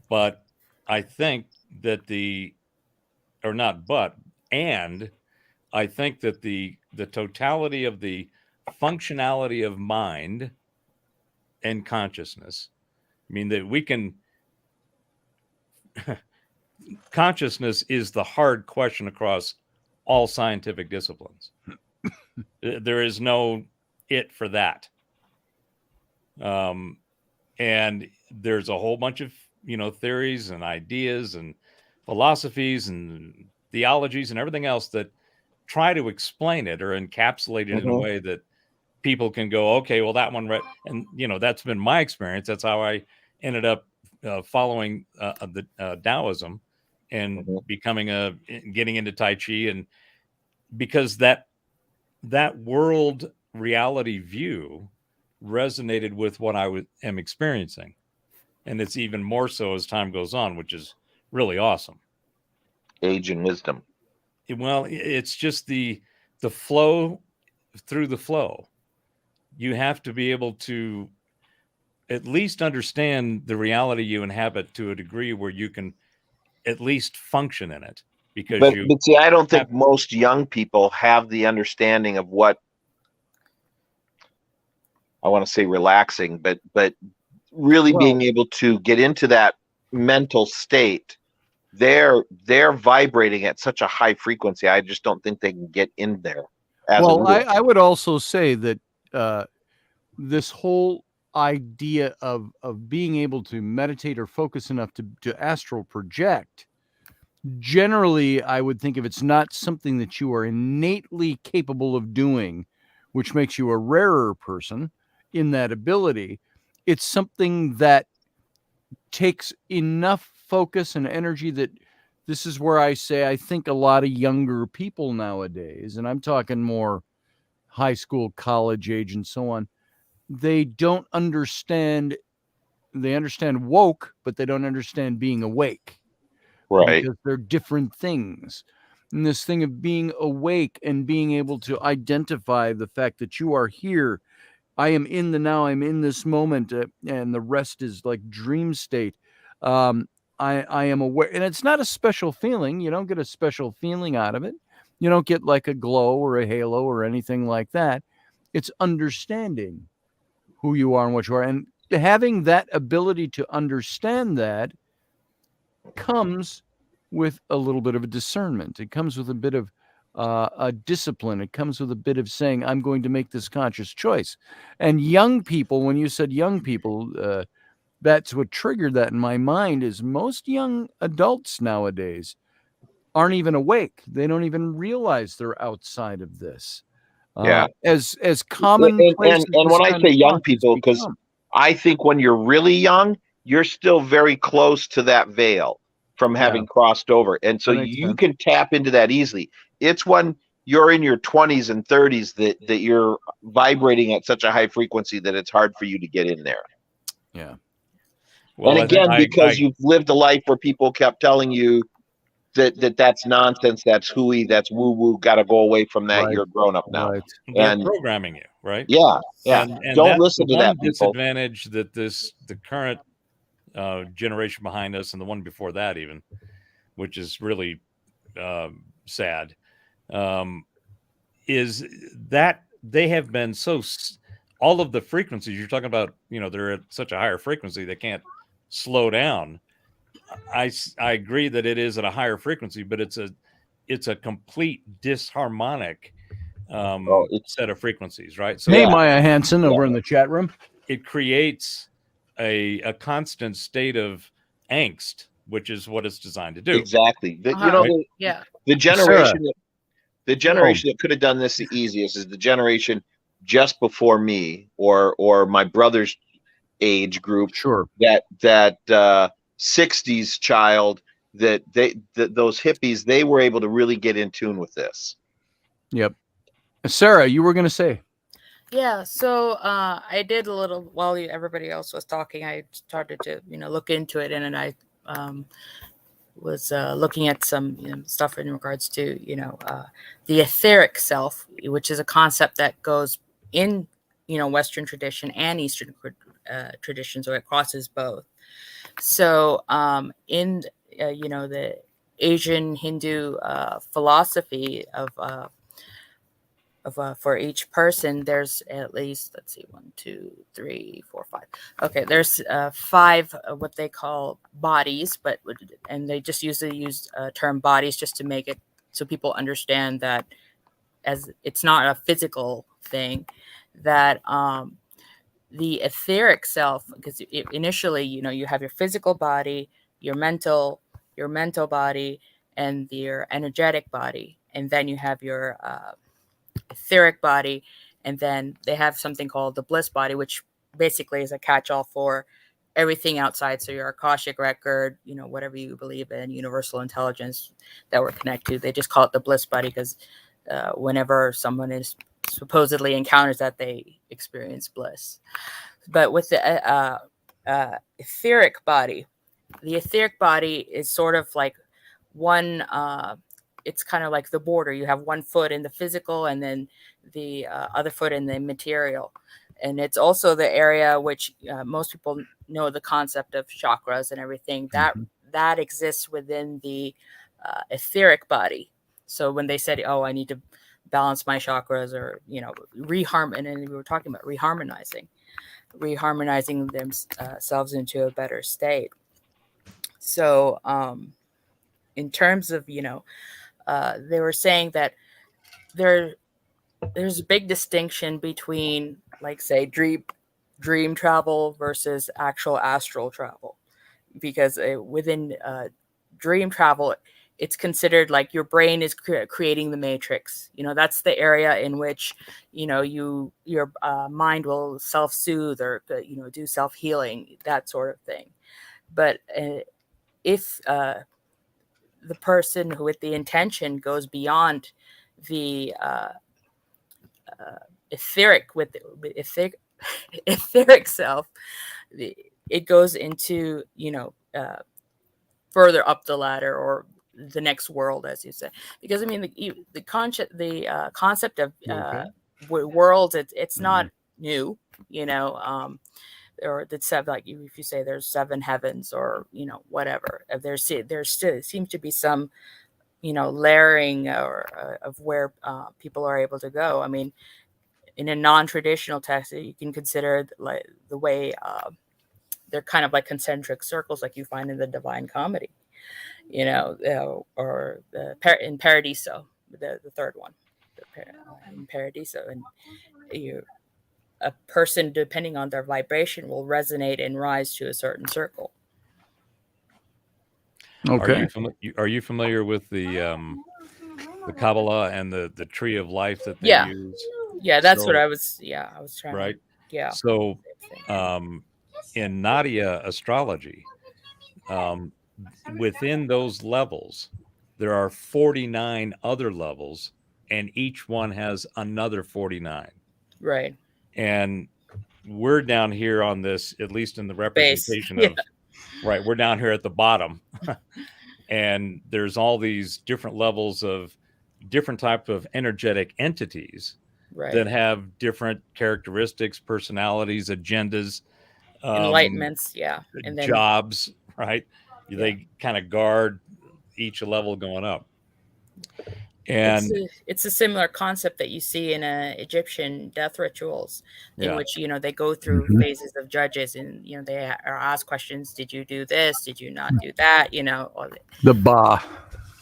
But I think that I think that the totality of the functionality of mind and consciousness, I mean, that we can, consciousness is the hard question across all scientific disciplines. There is no it for that. And there's a whole bunch of, theories and ideas and philosophies and theologies and everything else that try to explain it or encapsulate it in a way that people can go, okay, well, that one, and that's been my experience. That's how I ended up following the Taoism and getting into Tai Chi, and because that world reality view resonated with what I am experiencing, and it's even more so as time goes on, which is really awesome. Age and wisdom. Well, it's just the flow through the flow. You have to be able to at least understand the reality you inhabit to a degree where you can at least function in it. Because but see, I don't think most young people have the understanding of what I want to say relaxing, but really being able to get into that mental state they're vibrating at such a high frequency. I just don't think they can get in there. Well, I would also say that this whole idea of being able to meditate or focus enough to astral project, generally, I would think if it's not something that you are innately capable of doing, which makes you a rarer person in that ability, it's something that takes enough focus and energy that this is where I say I think a lot of younger people nowadays, and I'm talking more high school, college age, and so on, they don't understand. They understand woke, but they don't understand being awake. Right. Because they're different things. And this thing of being awake and being able to identify the fact that you are here. I am in the now, I'm in this moment, and the rest is like dream state. I am aware, and it's not a special feeling. You don't get a special feeling out of it. You don't get like a glow or a halo or anything like that. It's understanding who you are and what you are. And having that ability to understand that comes with a little bit of a discernment. It comes with a bit of a discipline. It comes with a bit of saying, I'm going to make this conscious choice. And young people, when you said young people, that's what triggered that in my mind, is most young adults nowadays aren't even awake. They don't even realize they're outside of this. Yeah. As common and when I say young people, because I think when you're really young, you're still very close to that veil from having crossed over. And so you can tap into that easily. It's when you're in your 20s and 30s that you're vibrating at such a high frequency that it's hard for you to get in there. Yeah. Well, and again, because you've lived a life where people kept telling you that's nonsense, that's hooey, that's woo-woo, got to go away from that. Right. You're grown up now. Right. They're programming you, right? Yeah. Yeah. And don't listen to that, people. Disadvantage that the current generation behind us and the one before that even, which is really sad, is that they have been all of the frequencies you're talking about, they're at such a higher frequency they can't slow down. I agree that it is at a higher frequency, but it's a complete disharmonic set of frequencies, right? So hey, Maya Hansen over in the chat room. It creates a constant state of angst, which is what it's designed to do. Exactly. The generation that could have done this the easiest is the generation just before me or my brother's age group. Sure. That 60s child that those hippies, they were able to really get in tune with this. Yep. Sarah, you were going to say. Yeah, so I did a little while everybody else was talking. I started to look into it, and then I was looking at some stuff in regards to the etheric self, which is a concept that goes in Western tradition and Eastern tradition, so it crosses both. So in the Asian Hindu philosophy of for each person, there's at least, let's see, 1, 2, 3, 4, 5. Okay, there's 5 what they call bodies, and they just usually use term bodies just to make it so people understand that as it's not a physical thing, that the etheric self, because initially, you have your physical body, your mental body, and your energetic body, and then you have your etheric body, and then they have something called the Bliss Body, which basically is a catch-all for everything outside. So your Akashic record, whatever you believe in, universal intelligence that we're connected to, they just call it the Bliss Body because whenever someone is supposedly encounters that, they experience bliss. But with the etheric body, the etheric body is sort of like one. It's kind of like the border. You have one foot in the physical, and then the other foot in the material. And it's also the area which most people know the concept of chakras and everything that exists within the etheric body. So when they said, "Oh, I need to balance my chakras," or reharmon, and we were talking about reharmonizing themselves into a better state. So in terms of, they were saying that there's a big distinction between, like, say, dream travel versus actual astral travel, because within dream travel, it's considered like your brain is creating the matrix. That's the area in which your mind will self-soothe or do self-healing, that sort of thing. But if the person who with the intention goes beyond the etheric etheric self, it goes into further up the ladder, or the next world, as you say. Because I mean, the concept of worlds, it's not new, or that's like, if you say there's 7 heavens, or whatever, there still seems to be some layering or of where people are able to go. I mean, in a non-traditional text, you can consider like the way they're kind of like concentric circles, like you find in the Divine Comedy, or in Paradiso, the third one, in Paradiso, and a person, depending on their vibration, will resonate and rise to a certain circle. Okay. Are you familiar with the Kabbalah and the tree of life that they use? Yeah, that's what I was trying. Right. Yeah. So, in Nadia astrology, within those levels, there are 49 other levels, and each one has another 49. Right. And we're down here on this, at least in the representation of, right, we're down here at the bottom. And there's all these different levels of different type of energetic entities that have different characteristics, personalities, agendas, enlightenments, and then jobs, right? They kind of guard each level going up. And it's a similar concept that you see in Egyptian death rituals, in which they go through phases of judges, and they are asked questions. Did you do this? Did you not do that? Or the Ba.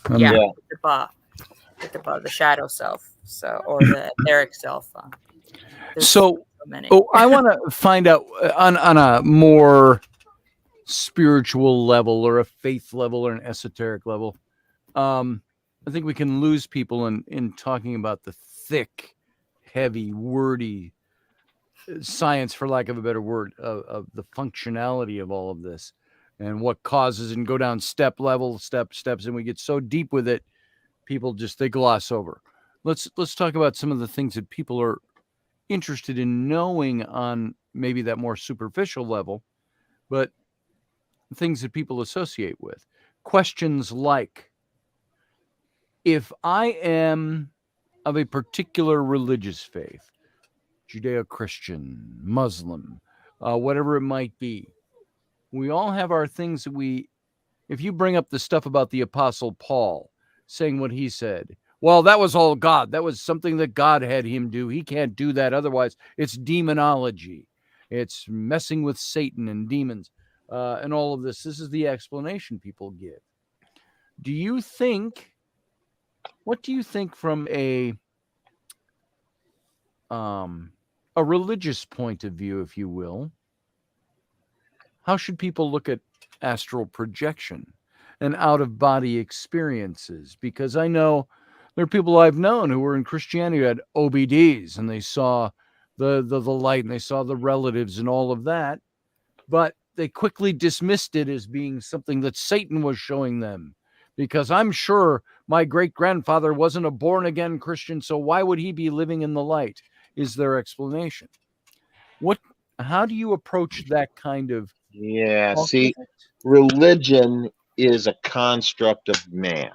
The Ba, the shadow self, or the etheric self. So I want to find out on a more spiritual level, or a faith level, or an esoteric level. I think we can lose people in talking about the thick, heavy, wordy science, for lack of a better word, of the functionality of all of this, and what causes, and go down steps, and we get so deep with it, people they gloss over. Let's talk about some of the things that people are interested in knowing on maybe that more superficial level, but things that people associate with. Questions like, if I am of a particular religious faith, Judeo-Christian, Muslim, whatever it might be, we all have our things that if you bring up the stuff about the Apostle Paul saying what he said, well, that was all God. That was something that God had him do. He can't do that. Otherwise, it's demonology. It's messing with Satan and demons and all of this. This is the explanation people give. What do you think from a religious point of view, if you will? How should people look at astral projection and out-of-body experiences? Because I know there are people I've known who were in Christianity who had OBDs, and they saw the light, and they saw the relatives and all of that, but they quickly dismissed it as being something that Satan was showing them. Because I'm sure my great-grandfather wasn't a born-again Christian, so why would he be living in the light, is their explanation. How do you approach that kind of... See, religion is a construct of man.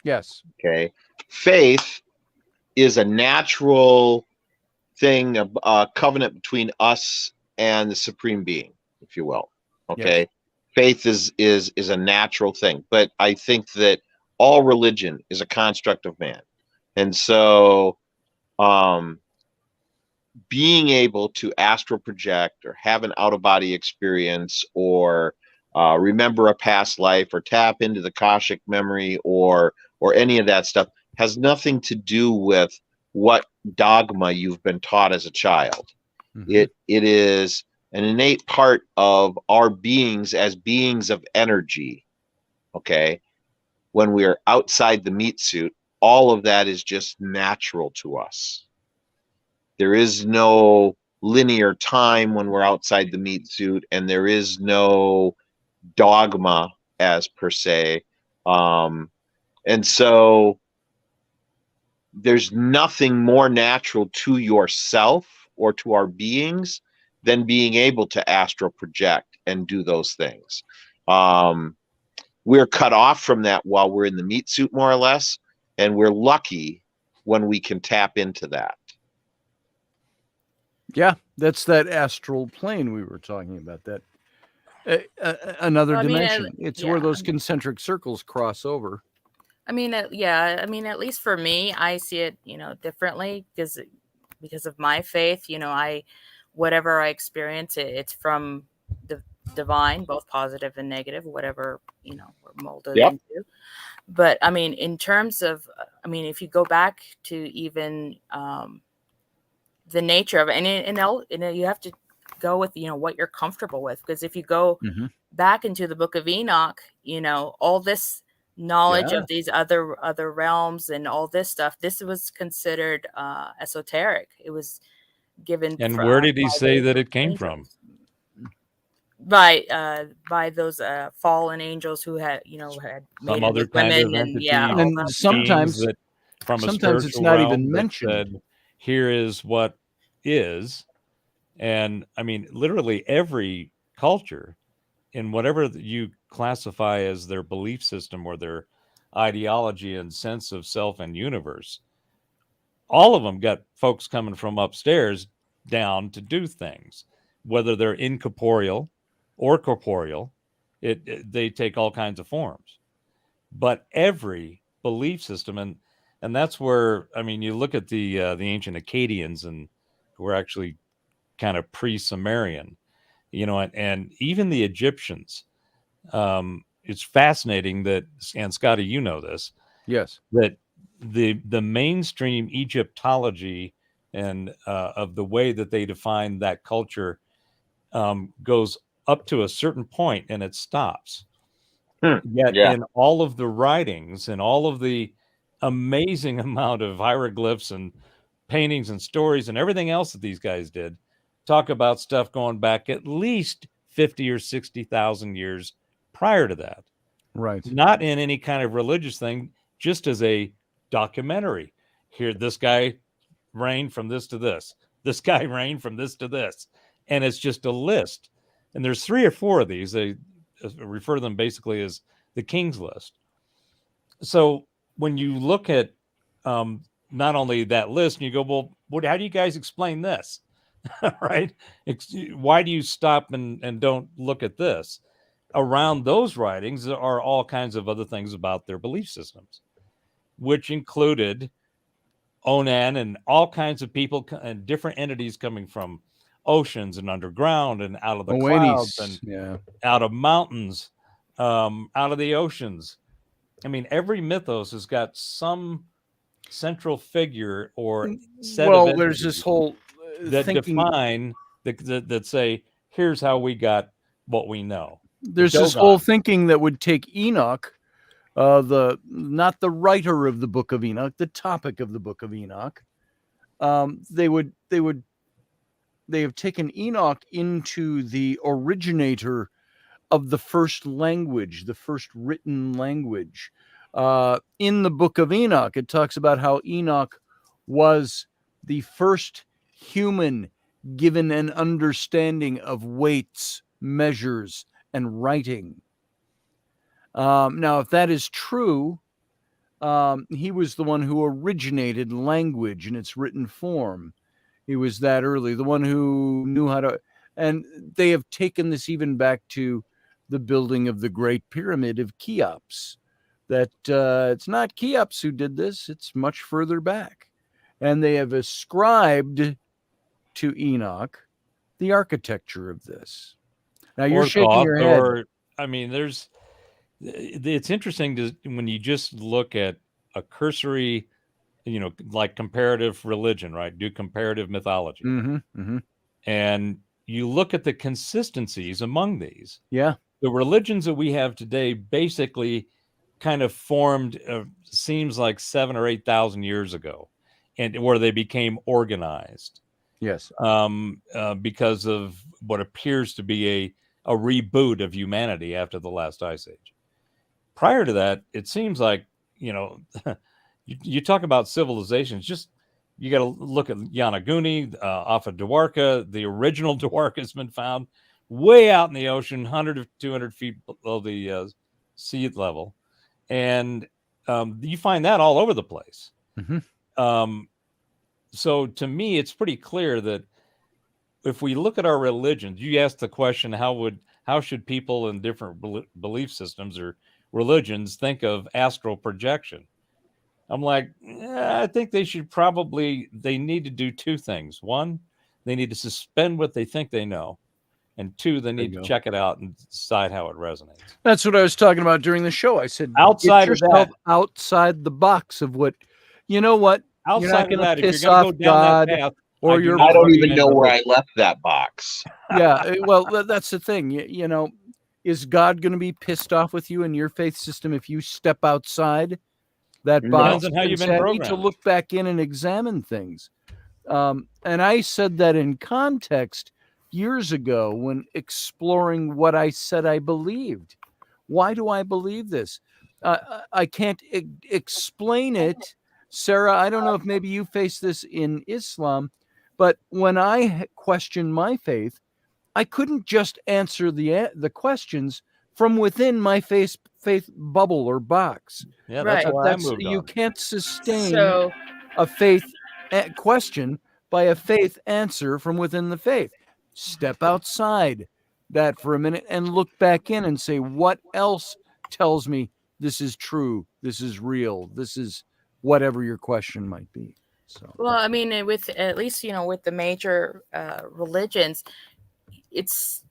Yes. Okay. Faith is a natural thing, a covenant between us and the Supreme Being, if you will. Okay. Yes. Faith is a natural thing, but I think that all religion is a construct of man. And so being able to astral project or have an out-of-body experience, or remember a past life or tap into the Akashic memory or any of that stuff has nothing to do with what dogma you've been taught as a child. It is an innate part of our beings as beings of energy. Okay. When we are outside the meat suit, all of that is just natural to us. There is no linear time when we're outside the meat suit, and there is no dogma as per se. And so there's nothing more natural to yourself or to our beings than being able to astral project and do those things. We're cut off from that while we're in the meat suit, more or less, and we're lucky when we can tap into that. Yeah, that's that astral plane we were talking about. That another Well, I mean, dimension. It's where those concentric circles cross over. I mean, yeah. I mean, at least for me, I see it, differently because of my faith. Whatever I experience, it's from the divine, both positive and negative, whatever we're molded into. But I mean, in terms of, if you go back to even the nature of it, and you have to go with what you're comfortable with, because if you go back into the Book of Enoch, all this knowledge of these other realms and all this stuff, this was considered esoteric. It was given. And where did he say that it came from? By those fallen angels who had some other kind of entity, and sometimes that from sometimes it's not even mentioned. Said, here is what is. And I mean, literally every culture, in whatever you classify as their belief system or their ideology and sense of self and universe, all of them got folks coming from upstairs down to do things, whether they're incorporeal or corporeal. They take all kinds of forms. But every belief system, and that's where, you look at the ancient Akkadians, and who were actually kind of pre-Sumerian, and even the Egyptians. It's fascinating that, and Scotty, you know this, yes, that the mainstream Egyptology and of the way that they define that culture goes up to a certain point and it stops. Yet in all of the writings and all of the amazing amount of hieroglyphs and paintings and stories and everything else that these guys did, talk about stuff going back at least 50 or 60,000 years prior to that. Right. Not in any kind of religious thing, just as a documentary. Here, this guy reigned from this to this. This guy reigned from this to this. And it's just a list. And there's 3 or 4 of these. They refer to them basically as the King's List. So when you look at not only that list, and you go, well, how do you guys explain this? Right? Why do you stop and don't look at this? Around those writings, there are all kinds of other things about their belief systems, which included Onan and all kinds of people and different entities coming from oceans and underground and out of the clouds and out of mountains, out of the oceans. I mean, every mythos has got some central figure or set of entities. There's this whole that define that say, here's how we got what we know. There's this whole thinking that would take Enoch, not the writer of the Book of Enoch, the topic of the Book of Enoch. They have taken Enoch into the originator of the first language, the first written language. In the Book of Enoch, it talks about how Enoch was the first human given an understanding of weights, measures, and writing. Now, if that is true, he was the one who originated language in its written form. He was that early, the one who knew how to, and they have taken this even back to the building of the Great Pyramid of Cheops, that it's not Cheops who did this, it's much further back. And they have ascribed to Enoch the architecture of this. Now you're shaking your head. I mean, it's interesting when you just look at a cursory, like comparative religion, right? Do comparative mythology. And you look at the consistencies among these. Yeah. The religions that we have today basically kind of formed, seems like 7,000 or 8,000 years ago, and where they became organized. Yes. Because of what appears to be a reboot of humanity after the last ice age. Prior to that, it seems like, you talk about civilizations, just you got to look at Yanaguni off of Dwarka. The original Dwarka has been found way out in the ocean, 100 to 200 feet below the sea level. And you find that all over the place. So to me, it's pretty clear that if we look at our religions, you ask the question, how should people in different belief systems or religions think of astral projection? I'm like, I think they need to do two things. One, they need to suspend what they think they know. And two, they need to check it out and decide how it resonates. That's what I was talking about during the show. I said, outside of that, outside the box of what, you know what? Outside of that, piss if you're going to go down God, that path, or I don't even know where I left that box. Yeah, well, that's the thing. Is God going to be pissed off with you in your faith system if you step outside that box? Depends on how you've been I need programmed. to look back in and examine things. And I said that in context years ago when exploring what I said I believed. Why do I believe this? I can't explain it. Sarah, I don't know if maybe you face this in Islam, but when I questioned my faith, I couldn't just answer the questions from within my faith bubble or box. Yeah, that's why I moved on. You can't sustain a faith question by a faith answer from within the faith. Step outside that for a minute and look back in and say, what else tells me this is true, this is real, this is whatever your question might be. So, well, I mean, with at least with the major religions, it's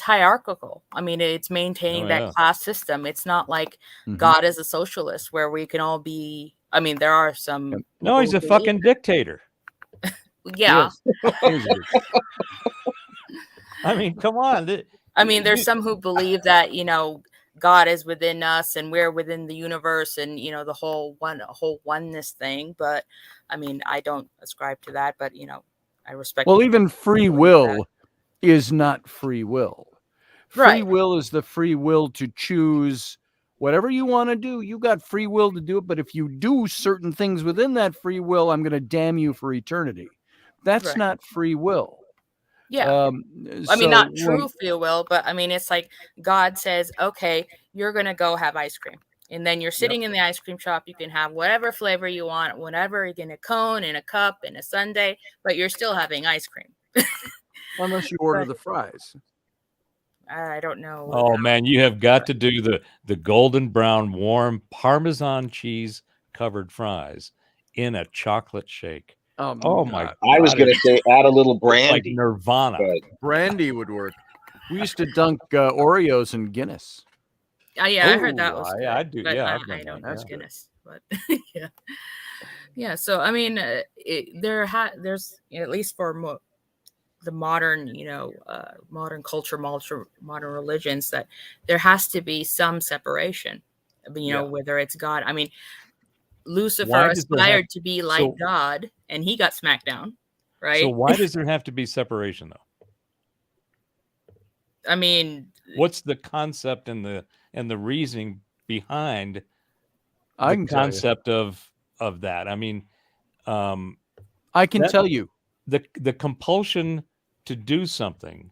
hierarchical. I mean, it's maintaining that class system. It's not like God is a socialist where we can all be. I mean, there are some. No, he's a fucking dictator. Yeah. I mean, come on. I mean, there's some who believe that God is within us and we're within the universe and the whole oneness thing. But I mean, I don't ascribe to that. But I respect. Well, even free will is not free will. Free will is the free will to choose whatever you want to do. You got free will to do it. But if you do certain things within that free will, I'm going to damn you for eternity. That's not free will. Yeah. I mean, not true free will, but I mean, it's like God says, okay, you're going to go have ice cream. And then you're sitting in the ice cream shop. You can have whatever flavor you want, whatever, in a cone, in a cup, in a sundae, but you're still having ice cream. Unless you order the fries. I don't know. Oh, man, you have got to do the golden brown, warm Parmesan cheese covered fries in a chocolate shake. Oh my God. I was going to say add a little brandy. Like Nirvana. Brandy would work. We used to dunk Oreos in Guinness. Yeah, I heard that was good, I do. Yeah, I don't know Guinness, but yeah. So I mean, there's at least for the modern, modern culture, modern religions, that there has to be some separation. Whether it's God. I mean, Lucifer aspired to be like God, and he got smacked down, right? So why does there have to be separation, though? I mean, what's the concept and the reasoning behind the concept of that? I mean, I can tell you the compulsion to do something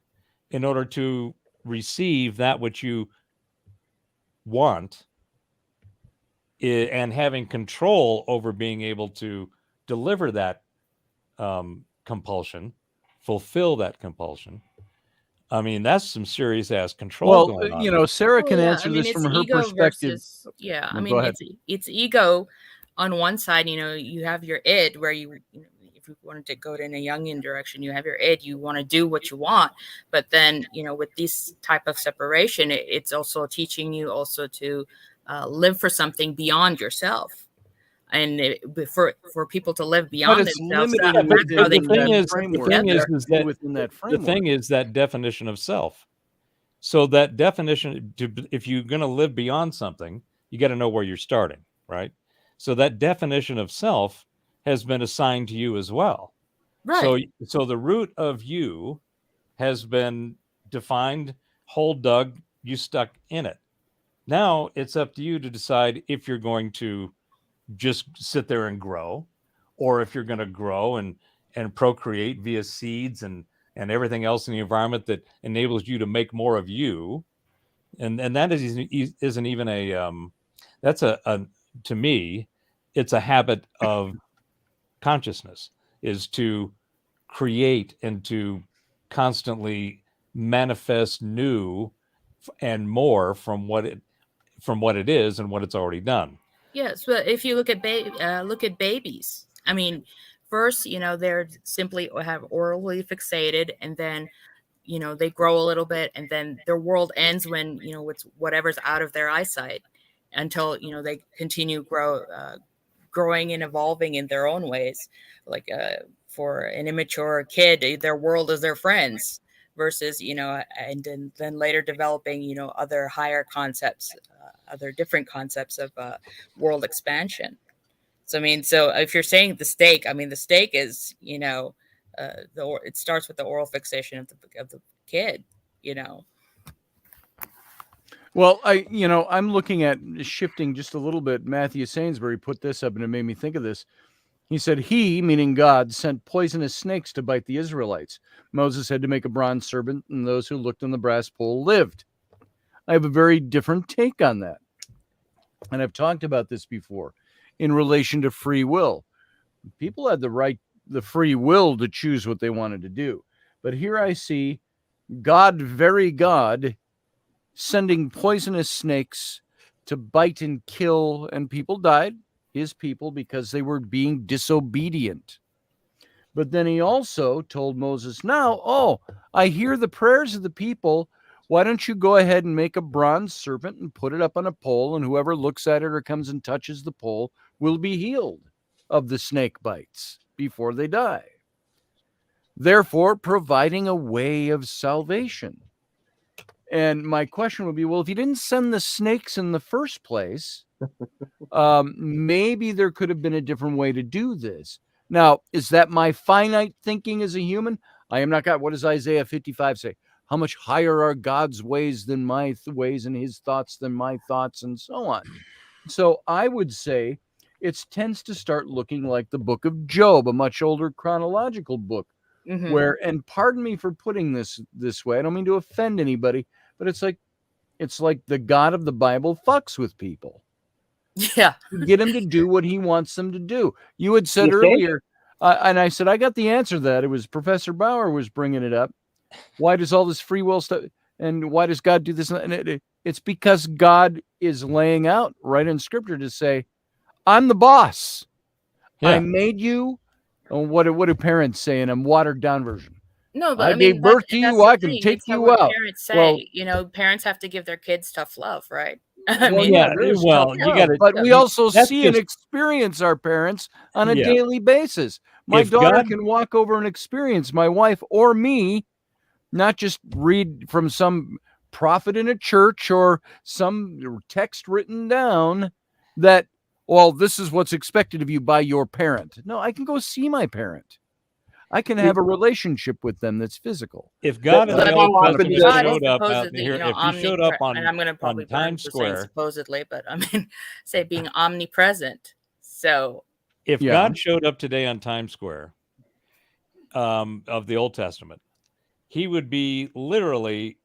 in order to receive that which you want, and having control over being able to deliver that compulsion, fulfill that compulsion. I mean, that's some serious ass control. Well, Sarah can answer this from her perspective. I mean, it's ego on one side. You have your id, where if if you wanted to go in a Jungian direction, you have your id, you want to do what you want. But then, with this type of separation, it's also teaching you also to live for something beyond yourself. And for people to live beyond it's themselves, limiting within that framework. The thing is that definition of self. So that definition, if you're going to live beyond something, you got to know where you're starting, right? So that definition of self has been assigned to you as well. Right. So the root of you has been defined, hole dug, you stuck in it. Now it's up to you to decide if you're going to just sit there and grow, or if you're going to grow and procreate via seeds and everything else in the environment that enables you to make more of you. And that isn't even to me, it's a habit of consciousness, is to create and to constantly manifest new and more from what it is and what it's already done. Yes, but if you look at babies, I mean, first, they're simply have orally fixated, and then, they grow a little bit, and then their world ends when, it's whatever's out of their eyesight, until, they continue growing and evolving in their own ways. Like for an immature kid, their world is their friends, versus, and then later developing, other higher concepts, other different concepts of world expansion. So, so if you're saying the stake, the stake is, it starts with the oral fixation of the kid, Well, I'm looking at shifting just a little bit. Matthew Sainsbury put this up, and it made me think of this. He said, he, meaning God, sent poisonous snakes to bite the Israelites. Moses had to make a bronze serpent, and those who looked on the brass pole lived. I have a very different take on that. And I've talked about this before in relation to free will. People had the free will to choose what they wanted to do. But here I see God, very God, sending poisonous snakes to bite and kill, and people died, his people, because they were being disobedient. But then he also told Moses, now, I hear the prayers of the people. Why don't you go ahead and make a bronze serpent and put it up on a pole, and whoever looks at it or comes and touches the pole will be healed of the snake bites before they die. Therefore, providing a way of salvation. And my question would be, well, if you didn't send the snakes in the first place, maybe there could have been a different way to do this. Now, is that my finite thinking as a human? I am not God. What does Isaiah 55 say? How much higher are God's ways than my ways, and his thoughts than my thoughts, and so on. So I would say it tends to start looking like the book of Job, a much older chronological book, where, and pardon me for putting this way, I don't mean to offend anybody, but it's like the God of the Bible fucks with people. Yeah. Get him to do what he wants them to do. You had said earlier, and I said, I got the answer to that. It was Professor Bauer was bringing it up. Why does all this free will stuff, and why does God do this? And it's because God is laying out right in scripture to say, I'm the boss. Yeah. I made you. What do parents say in a watered down version? No, but I gave birth to you. I can take you out. Parents say, parents have to give their kids tough love, right? You got to. But we also see and experience our parents on a daily basis. My daughter can walk over and experience my wife or me, not just read from some prophet in a church or some text written down that, well, this is what's expected of you by your parent. No, I can go see my parent. I can have a relationship with them that's physical. If God showed up out here, if he showed up on, and I'm going to probably Times Square, supposedly, but say being omnipresent. So if God showed up today on Times Square of the Old Testament, he would be literally,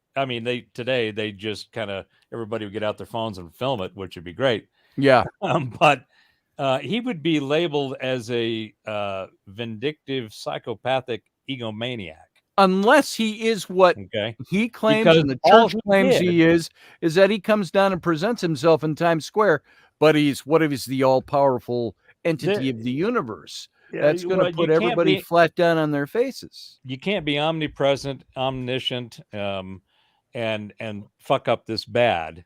today they just kind of, everybody would get out their phones and film it, which would be great. Yeah. But he would be labeled as a vindictive, psychopathic egomaniac. Unless he is what he claims and the church claims he is that he comes down and presents himself in Times Square, but he's the all-powerful entity of the universe. That's going to well, put you can't everybody be- flat down on their faces. You can't be omnipresent, omniscient, and fuck up this bad.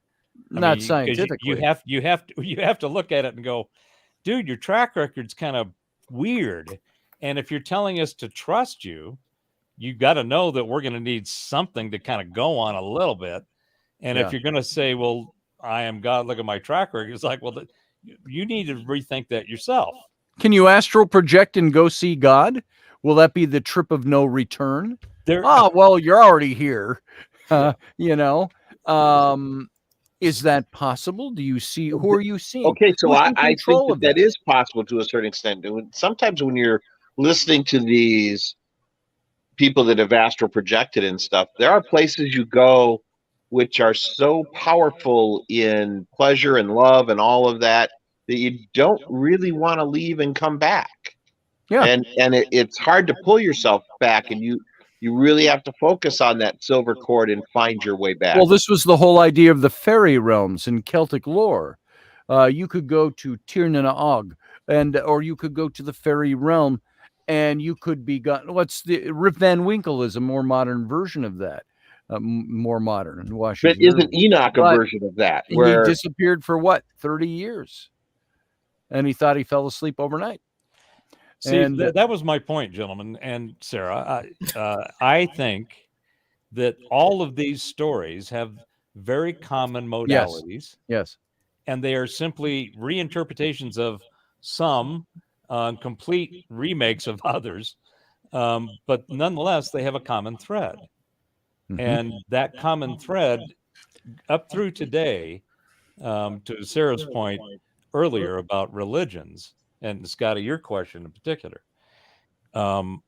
Not 'cause scientifically. you have to look at it and go, dude, your track record's kind of weird. And if you're telling us to trust you, you got to know that we're going to need something to kind of go on a little bit. And Yeah. if you're going to say, well, I am God, look at my track record, it's like, well, you need to rethink that yourself. Can you astral project and go see God? Will that be the trip of no return? Oh, well, you're already here. You know, is that possible? Do you see, who are you seeing? Okay, so Who's in I think control of that is possible to a certain extent. Sometimes when you're listening to these people that have astral projected and stuff, there are places you go which are so powerful in pleasure and love and all of that you don't really want to leave and come back. Yeah. And it's hard to pull yourself back, and you really have to focus on that silver cord and find your way back. Well, this was the whole idea of the fairy realms in Celtic lore. You could go to Tir na Og, or you could go to the fairy realm, and you could be what's the Rip Van Winkle is a more modern version of that. More modern and But isn't Enoch a version of that? Where he disappeared for what, 30 years, and he thought he fell asleep overnight. See, and that was my point, gentlemen and Sarah. I think that all of these stories have very common modalities. Yes. And they are simply reinterpretations of some, complete remakes of others. But nonetheless, they have a common thread. Mm-hmm. And that common thread up through today, to Sarah's point earlier about religions, and Scotty, your question in particular,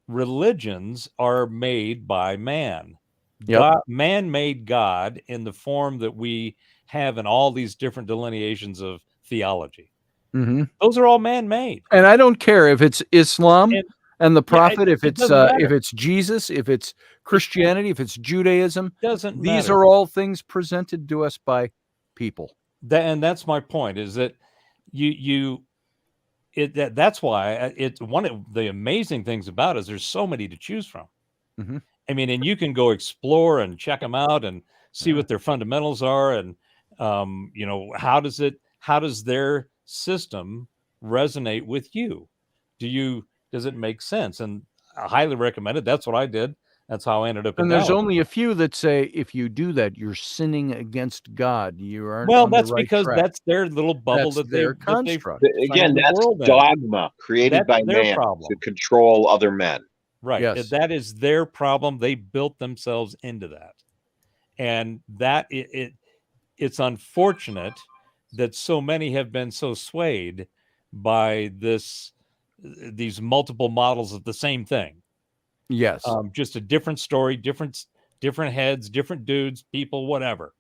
religions are made by man. Yep. Man made God in the form that we have in all these different delineations of theology. Mm-hmm. Those are all man-made. And I don't care if it's Islam and the prophet, if it's Jesus, if it's Christianity, if it's Judaism. Doesn't These matter. are all things presented to us by people. And that's my point, is that that's why it's one of the amazing things about it is there's so many to choose from. Mm-hmm. I mean, and you can go explore and check them out and see what their fundamentals are, and how does their system resonate with you? Does it make sense? And I highly recommend it. That's what I did. That's how I ended up. And there's only a few that say if you do that, you're sinning against God. You aren't. Well, on that's the right because track. that's their little bubble That's that their they construct. Again, that's dogma created by man to control other men. Right. Yes. That is their problem. They built themselves into that. And that it's unfortunate that so many have been so swayed by these multiple models of the same thing. Yes. Just a different story, different heads, different dudes, people, whatever.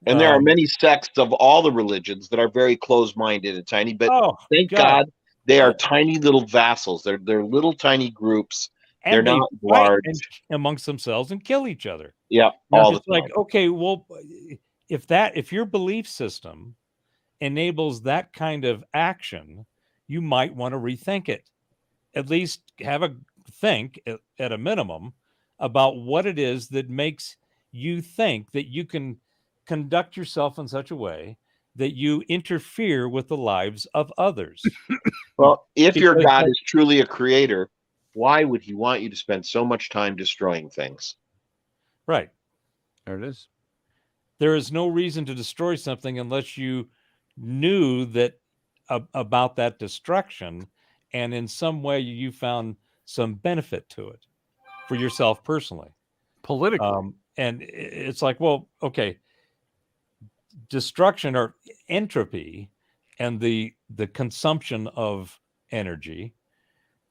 And there are many sects of all the religions that are very closed-minded and tiny, but thank God they are tiny little vassals. They're little tiny groups. And they're not large amongst themselves and kill each other. Yeah, all the time. Like, okay, well, if your belief system enables that kind of action, you might want to rethink it. At least have a think at a minimum about what it is that makes you think that you can conduct yourself in such a way that you interfere with the lives of others. Well, if your God is truly a creator, why would he want you to spend so much time destroying things? Right. There it is. There is no reason to destroy something unless you knew that about that destruction, and in some way you found some benefit to it for yourself personally, politically. And it's like, well, okay, destruction or entropy and the consumption of energy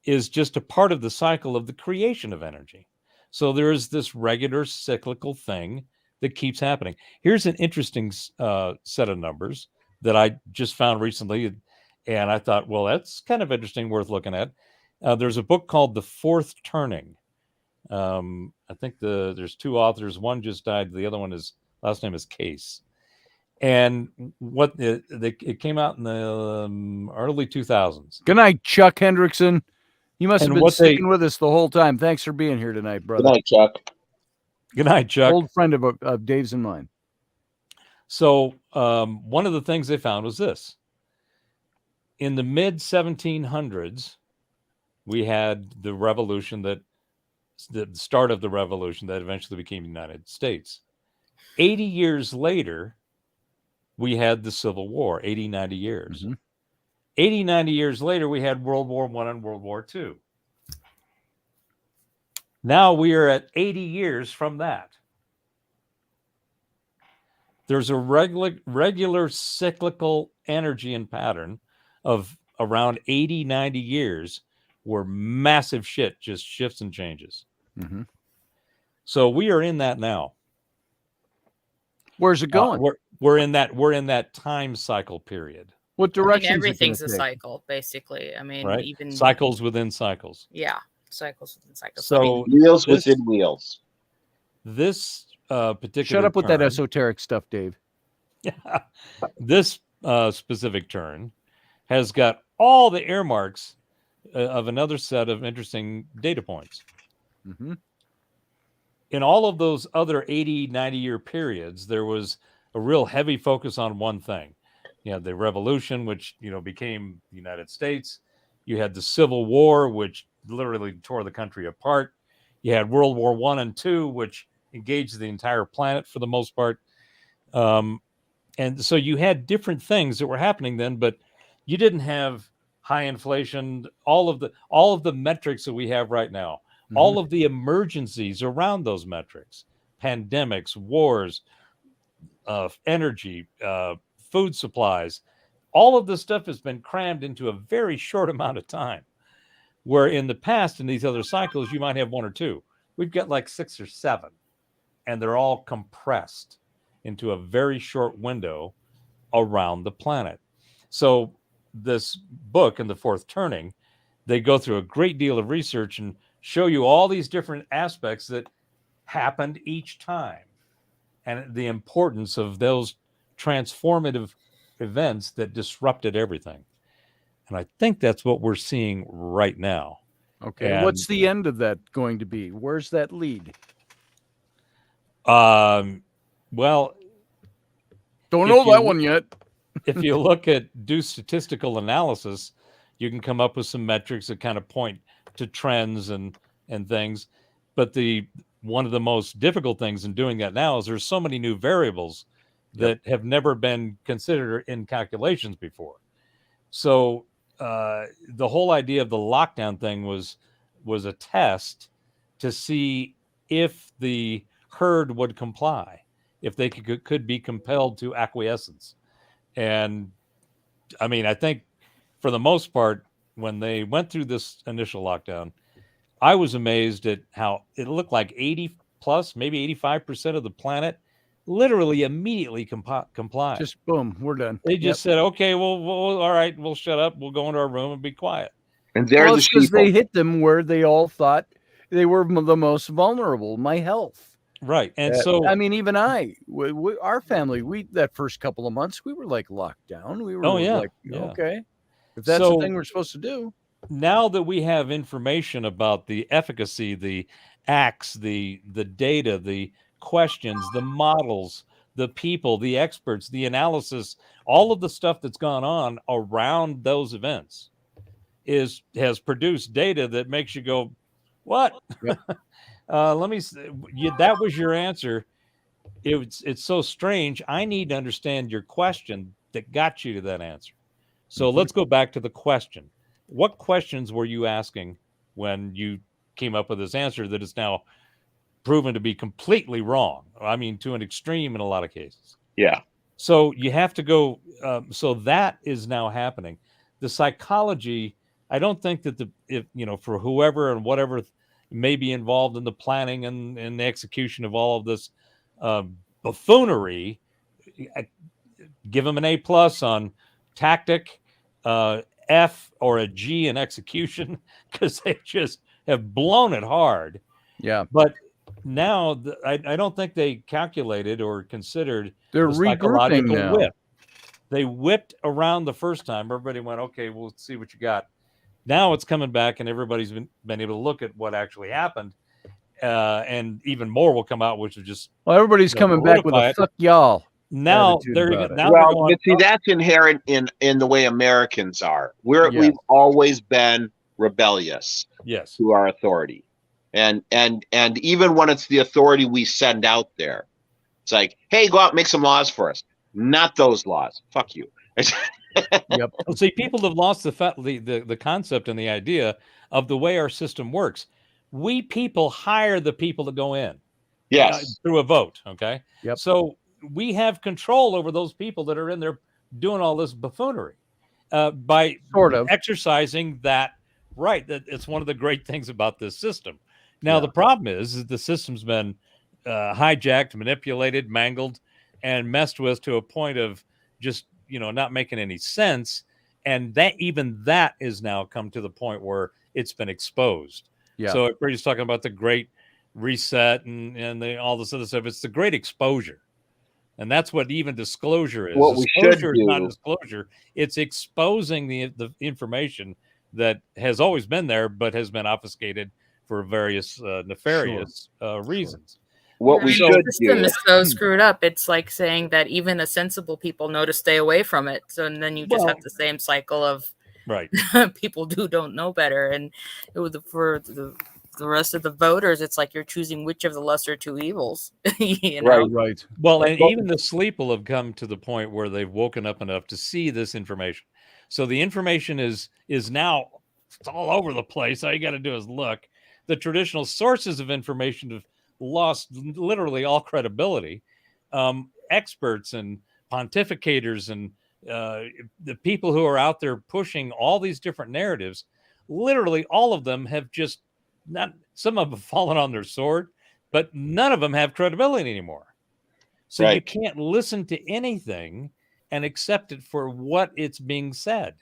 is just a part of the cycle of the creation of energy. So there is this regular cyclical thing that keeps happening. Here's an interesting set of numbers that I just found recently, and I thought, well, that's kind of interesting, worth looking at. There's a book called The Fourth Turning. I think there's two authors. One just died. The other one last name is Case. And it came out in the early 2000s. Good night, Chuck Hendrickson. You must have And been what they- sticking with us the whole time. Thanks for being here tonight, Good brother. night, Chuck. Good night, Chuck. Old friend of Dave's and mine. So one of the things they found was this. In the mid 1700s, we had the revolution the start of the revolution that eventually became the United States. 80 years later, we had the Civil War, 80, 90 years. 80, 90 years later, we had World War I and World War II. Now we are at 80 years from that. There's a regular cyclical energy and pattern of around 80, 90 years where massive shit just shifts and changes. So we are in that now. Where's it going? We're in that time cycle period. What direction? Everything's a cycle, basically. I mean, Right? even Cycles within cycles. Yeah, cycles within cycles. So wheels within wheels. This particular Shut up with that turn- esoteric stuff, Dave. This specific turn has got all the earmarks of another set of interesting data points. In all of those other 80, 90-year periods, there was a real heavy focus on one thing. You had the revolution, which, became the United States. You had the Civil War, which literally tore the country apart. You had World War I and II, which engaged the entire planet for the most part. And so you had different things that were happening then, but you didn't have high inflation, all of the metrics that we have right now, all of the emergencies around those metrics, pandemics, wars, energy, food supplies, all of this stuff has been crammed into a very short amount of time. Where in the past, in these other cycles, you might have one or two. We've got like 6 or 7, and they're all compressed into a very short window around the planet. So this book, in the Fourth Turning, they go through a great deal of research and show you all these different aspects that happened each time and the importance of those transformative events that disrupted everything. And I think that's what we're seeing right now. Okay. And what's the end of that going to be? Where's that lead? Well, don't know that one yet. If you do statistical analysis, you can come up with some metrics that kind of point to trends and things. But one of the most difficult things in doing that now is there's so many new variables that have never been considered in calculations before. So the whole idea of the lockdown thing was a test to see if the herd would comply, if they could be compelled to acquiescence. And I mean, I think for the most part, when they went through this initial lockdown, I was amazed at how it looked like 80 plus, maybe 85% of the planet literally immediately complied. Just boom, we're done. They just said, okay, well, all right, we'll shut up. We'll go into our room and be quiet. And there's the because they sheeple. hit them where they all thought they were the most vulnerable. My health. Right. And so, I mean, even our family, that first couple of months, we were like locked down. We were okay, if that's the thing we're supposed to do. Now that we have information about the efficacy, the acts, the data, the questions, the models, the people, the experts, the analysis, all of the stuff that's gone on around those events has produced data that makes you go, what? Yep. Let me. That was your answer. It's so strange. I need to understand your question that got you to that answer. So let's go back to the question. What questions were you asking when you came up with this answer that is now proven to be completely wrong? I mean, to an extreme in a lot of cases. Yeah. So you have to go. So that is now happening. The psychology. I don't think that for whoever and whatever may be involved in the planning and the execution of all of this buffoonery, give them an A+ on tactic, F or a G in execution, because they just have blown it hard. Yeah. But now I don't think they calculated or considered They're the regrouping now. whip. They whipped around the first time. Everybody went, okay, we'll see what you got. Now it's coming back, and everybody's been able to look at what actually happened, and even more will come out, which is just Well, everybody's coming back with a fuck y'all. now. attitude They're about it. now Well, they're going, but see, that's inherent in the way Americans are. Yes. We've always been rebellious yes, to our authority, and even when it's the authority we send out there, it's like, hey, go out and make some laws for us. Not those laws. Fuck you. Yep. Well, see, people have lost the concept and the idea of the way our system works. We people hire the people that go in. Yes. Through a vote. Okay. Yep. So we have control over those people that are in there doing all this buffoonery by Sort of. exercising that right. That it's one of the great things about this system. Now, Yeah. the problem is the system's been hijacked, manipulated, mangled, and messed with to a point of just, not making any sense. And that is now come to the point where it's been exposed. Yeah. So everybody's talking about the great reset and all this other stuff. It's the great exposure. And that's what even disclosure is. What we should Disclosure is not do- disclosure. It's exposing the information that has always been there, but has been obfuscated for various nefarious reasons. What we The should system do. is so screwed up. It's like saying that even the sensible people know to stay away from it. So and then you just have the same cycle of Right. people who don't know better. And for the rest of the voters, it's like you're choosing which of the lesser two evils. Right. Well, and even the sleep will have come to the point where they've woken up enough to see this information. So the information is now it's all over the place. All you got to do is look. The traditional sources of information have lost literally all credibility. Experts and pontificators and the people who are out there pushing all these different narratives, literally all of them have just not, some of them have fallen on their sword, but none of them have credibility anymore. So you can't listen to anything and accept it for what it's being said.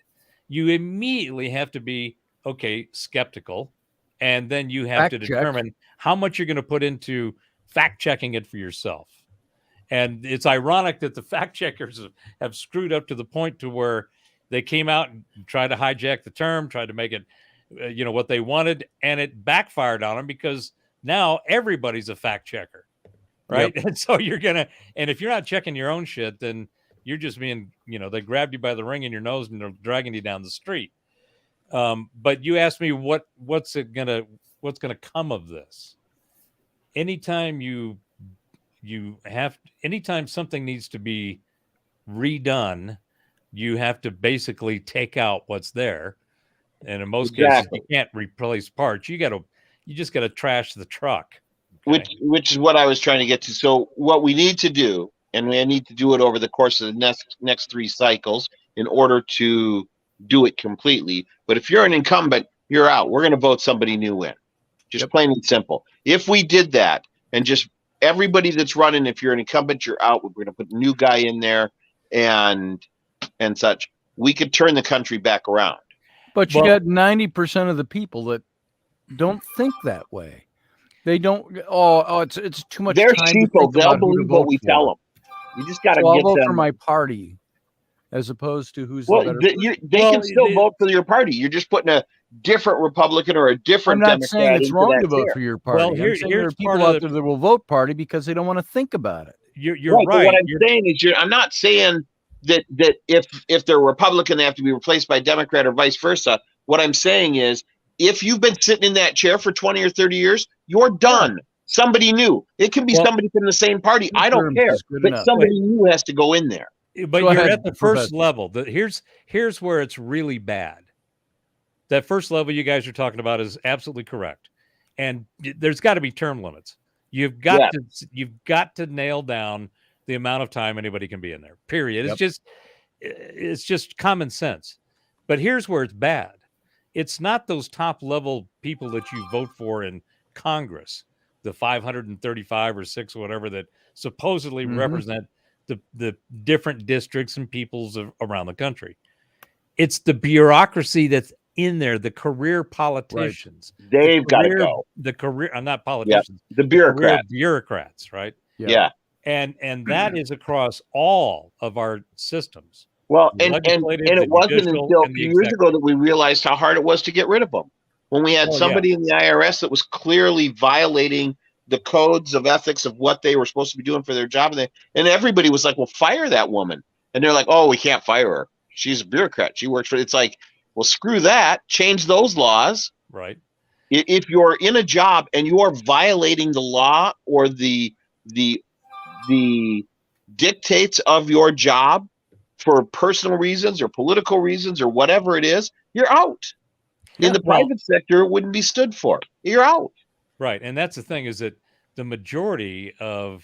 You immediately have to be, skeptical. And then you have to determine how much you're going to put into fact checking it for yourself. And it's ironic that the fact checkers have screwed up to the point to where they came out and tried to hijack the term, tried to make it, what they wanted, and it backfired on them because now everybody's a fact checker, right? Yep. And so and if you're not checking your own shit, then you're just being, they grabbed you by the ring in your nose and they're dragging you down the street. But you asked me what's gonna come of this. Anytime anytime something needs to be redone, you have to basically take out what's there. And in most cases, you can't replace parts. You just gotta trash the truck. Okay? Which is what I was trying to get to. So what we need to do, and we need to do it over the course of the next 3 cycles in order to do it completely. But if you're an incumbent, you're out. We're going to vote somebody new in. Just plain and simple. If we did that and just everybody that's running, if you're an incumbent, you're out. We're going to put a new guy in there and such. We could turn the country back around. But you got 90% of the people that don't think that way. They don't. It's too much. They're time sheeple. To They'll believe what we tell them. You just got to get vote them. for my party, as opposed to who's well. the better. They can still vote for your party. You're just putting a different Republican or a different. I'm not Democrat saying it's wrong to vote chair. for your party. Well, I'm saying there are people out there that will vote party because they don't want to think about it. You're right. What I'm saying is, I'm not saying that if they're Republican, they have to be replaced by Democrat or vice versa. What I'm saying is, if you've been sitting in that chair for 20 or 30 years, you're done. Somebody new. It can be somebody from the same party. I don't care. But somebody new has to go in there. But you're at the first level. Here's where it's really bad. That first level you guys are talking about is absolutely correct. And there's got to be term limits. You've got to nail down the amount of time anybody can be in there. Period. Yep. It's just common sense. But here's where it's bad. It's not those top level people that you vote for in Congress, the 535 or 6 or whatever that supposedly represent the different districts and peoples around the country. It's the bureaucracy that's in there, the career politicians. Right. They've got to go. The career, not politicians. Yeah. The bureaucrats, right? Yeah. And that is across all of our systems. Well, The and legislative, it the wasn't judicial, until a and the few years executive. ago that we realized how hard it was to get rid of them. When we had Oh, yeah. somebody in the IRS that was clearly violating the codes of ethics of what they were supposed to be doing for their job, and everybody was like, "Well, fire that woman," and they're like, "Oh, we can't fire her. She's a bureaucrat. She works for." It's like, well, screw that. Change those laws. Right. If you're in a job and you are violating the law or the dictates of your job for personal reasons or political reasons or whatever it is, you're out. Yeah, In the well, private sector, it wouldn't be stood for. You're out. right. And that's the thing, is that the majority of,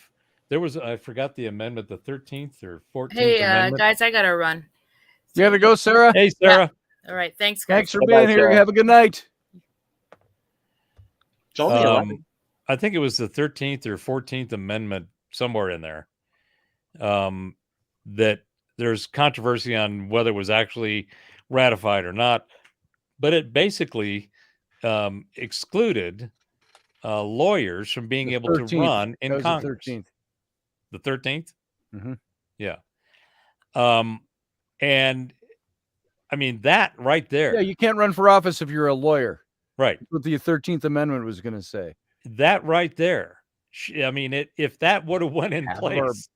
there was, I forgot the amendment, the 13th or 14th Hey, amendment. guys, I gotta run. You gotta go, Sarah. Hey, Sarah. All right, thanks, guys. Thanks for Bye-bye, being here. Sarah. Have a good night. It's only 11. I think it was the 13th or 14th amendment, somewhere in there, that there's controversy on whether it was actually ratified or not, but it basically excluded lawyers from being The able 13th. to run in That was Congress. the 13th. The 13th? Mhm. Yeah. And I mean, that right there. Yeah, you can't run for office if you're a lawyer. Right. That's what the 13th Amendment was going to say. That right there. I mean, if that would have went in Half of our place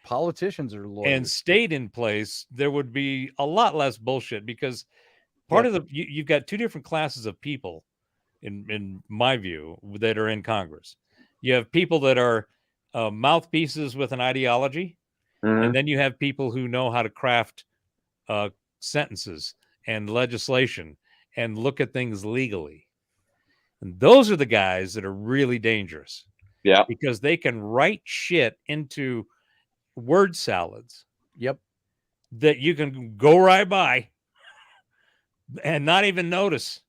politicians are lawyers. and stayed in place, there would be a lot less bullshit, because part of the you've got two different classes of people, in my view, that are in Congress. You have people that are mouthpieces with an ideology, Mhm. and then you have people who know how to craft sentences and legislation and look at things legally. And those are the guys that are really dangerous. Yeah. Because they can write shit into word salads. Yep. That you can go right by and not even notice.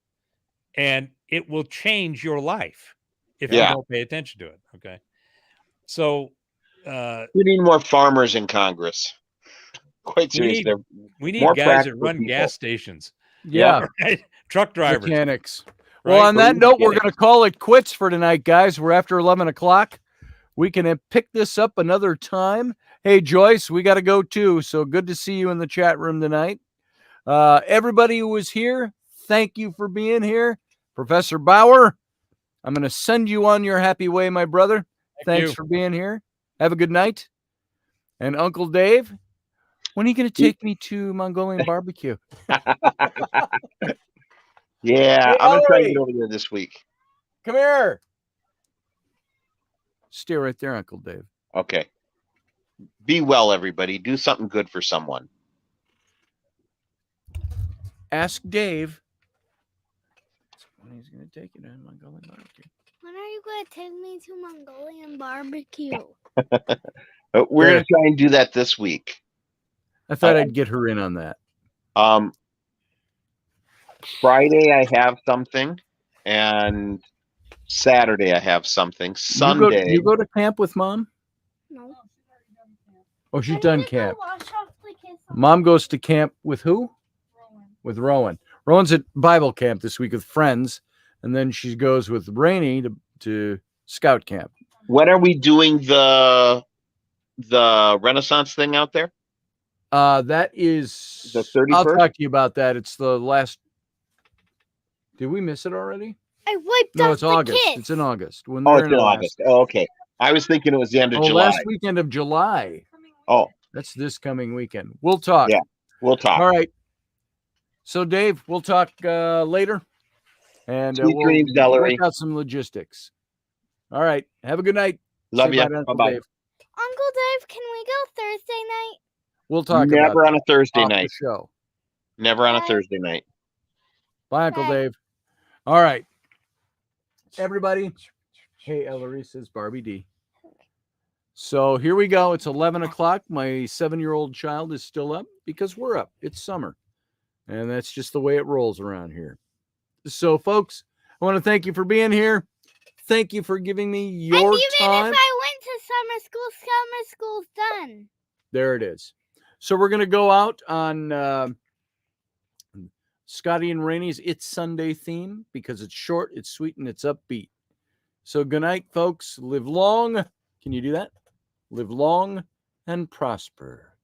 And it will change your life if you don't pay attention to it. Okay. So we need more farmers in Congress. Quite seriously. We need more guys that practical run people. gas stations. Yeah. Right? Truck drivers. Mechanics. Right? Well, on that Police note, we're mechanics. going to call it quits for tonight, guys. We're after 11 o'clock. We can pick this up another time. Hey, Joyce, we got to go too. So good to see you in the chat room tonight. Everybody who was here, thank you for being here. Professor Bauer, I'm going to send you on your happy way, my brother. Thanks for being here. Have a good night. And Uncle Dave, when are you going to take me to Mongolian barbecue? Yeah, Hey, I'm going to try to Ellery. get over there this week. Come here. Stay right there, Uncle Dave. Okay. Be well, everybody. Do something good for someone. Ask Dave when he's going to take you to Mongolian barbecue. When are you going to take me to Mongolian barbecue? We're going to try and do that this week. I thought I'd get her in on that. Friday I have something, and Saturday I have something. Sunday You go to camp with Mom? No. Oh, she's I done need to go camp. wash off the kids. Mom goes to camp with who? With Rowan. Rowan's at Bible camp this week with friends, and then she goes with Rainey to scout camp. When are we doing the Renaissance thing out there? That is The 31st? I'll talk to you about that. It's the last. Did we miss it already? I wiped No, off it's the August. kids. It's in August. When Oh, they're it's in Alaska. August. Oh, okay. I was thinking it was the end of Oh, July. last weekend of July. Oh, That's this coming weekend. We'll talk. Yeah. we'll talk. All right. So, Dave, we'll talk later. And Sweet we'll dreams, Ellery. work out some logistics. All right. Have a good night. Love Say you. bye to Uncle Bye-bye. Dave. Uncle Dave, can we go Thursday night? We'll talk Never about on a Thursday off the night. show. Never on a Bye. Thursday night. Bye, Uncle Bye. Dave. All right. Everybody. Hey, Ellery says Barbie D. So here we go. It's 11 o'clock. My 7-year-old child is still up because we're up. It's summer. And that's just the way it rolls around here. So, folks, I want to thank you for being here. Thank you for giving me your and even time. if I went to summer school's done. There it is. So we're going to go out on Scotty and Rainey's It's Sunday theme because it's short, it's sweet, and it's upbeat. So good night, folks. Live long. Can you do that? Live long and prosper.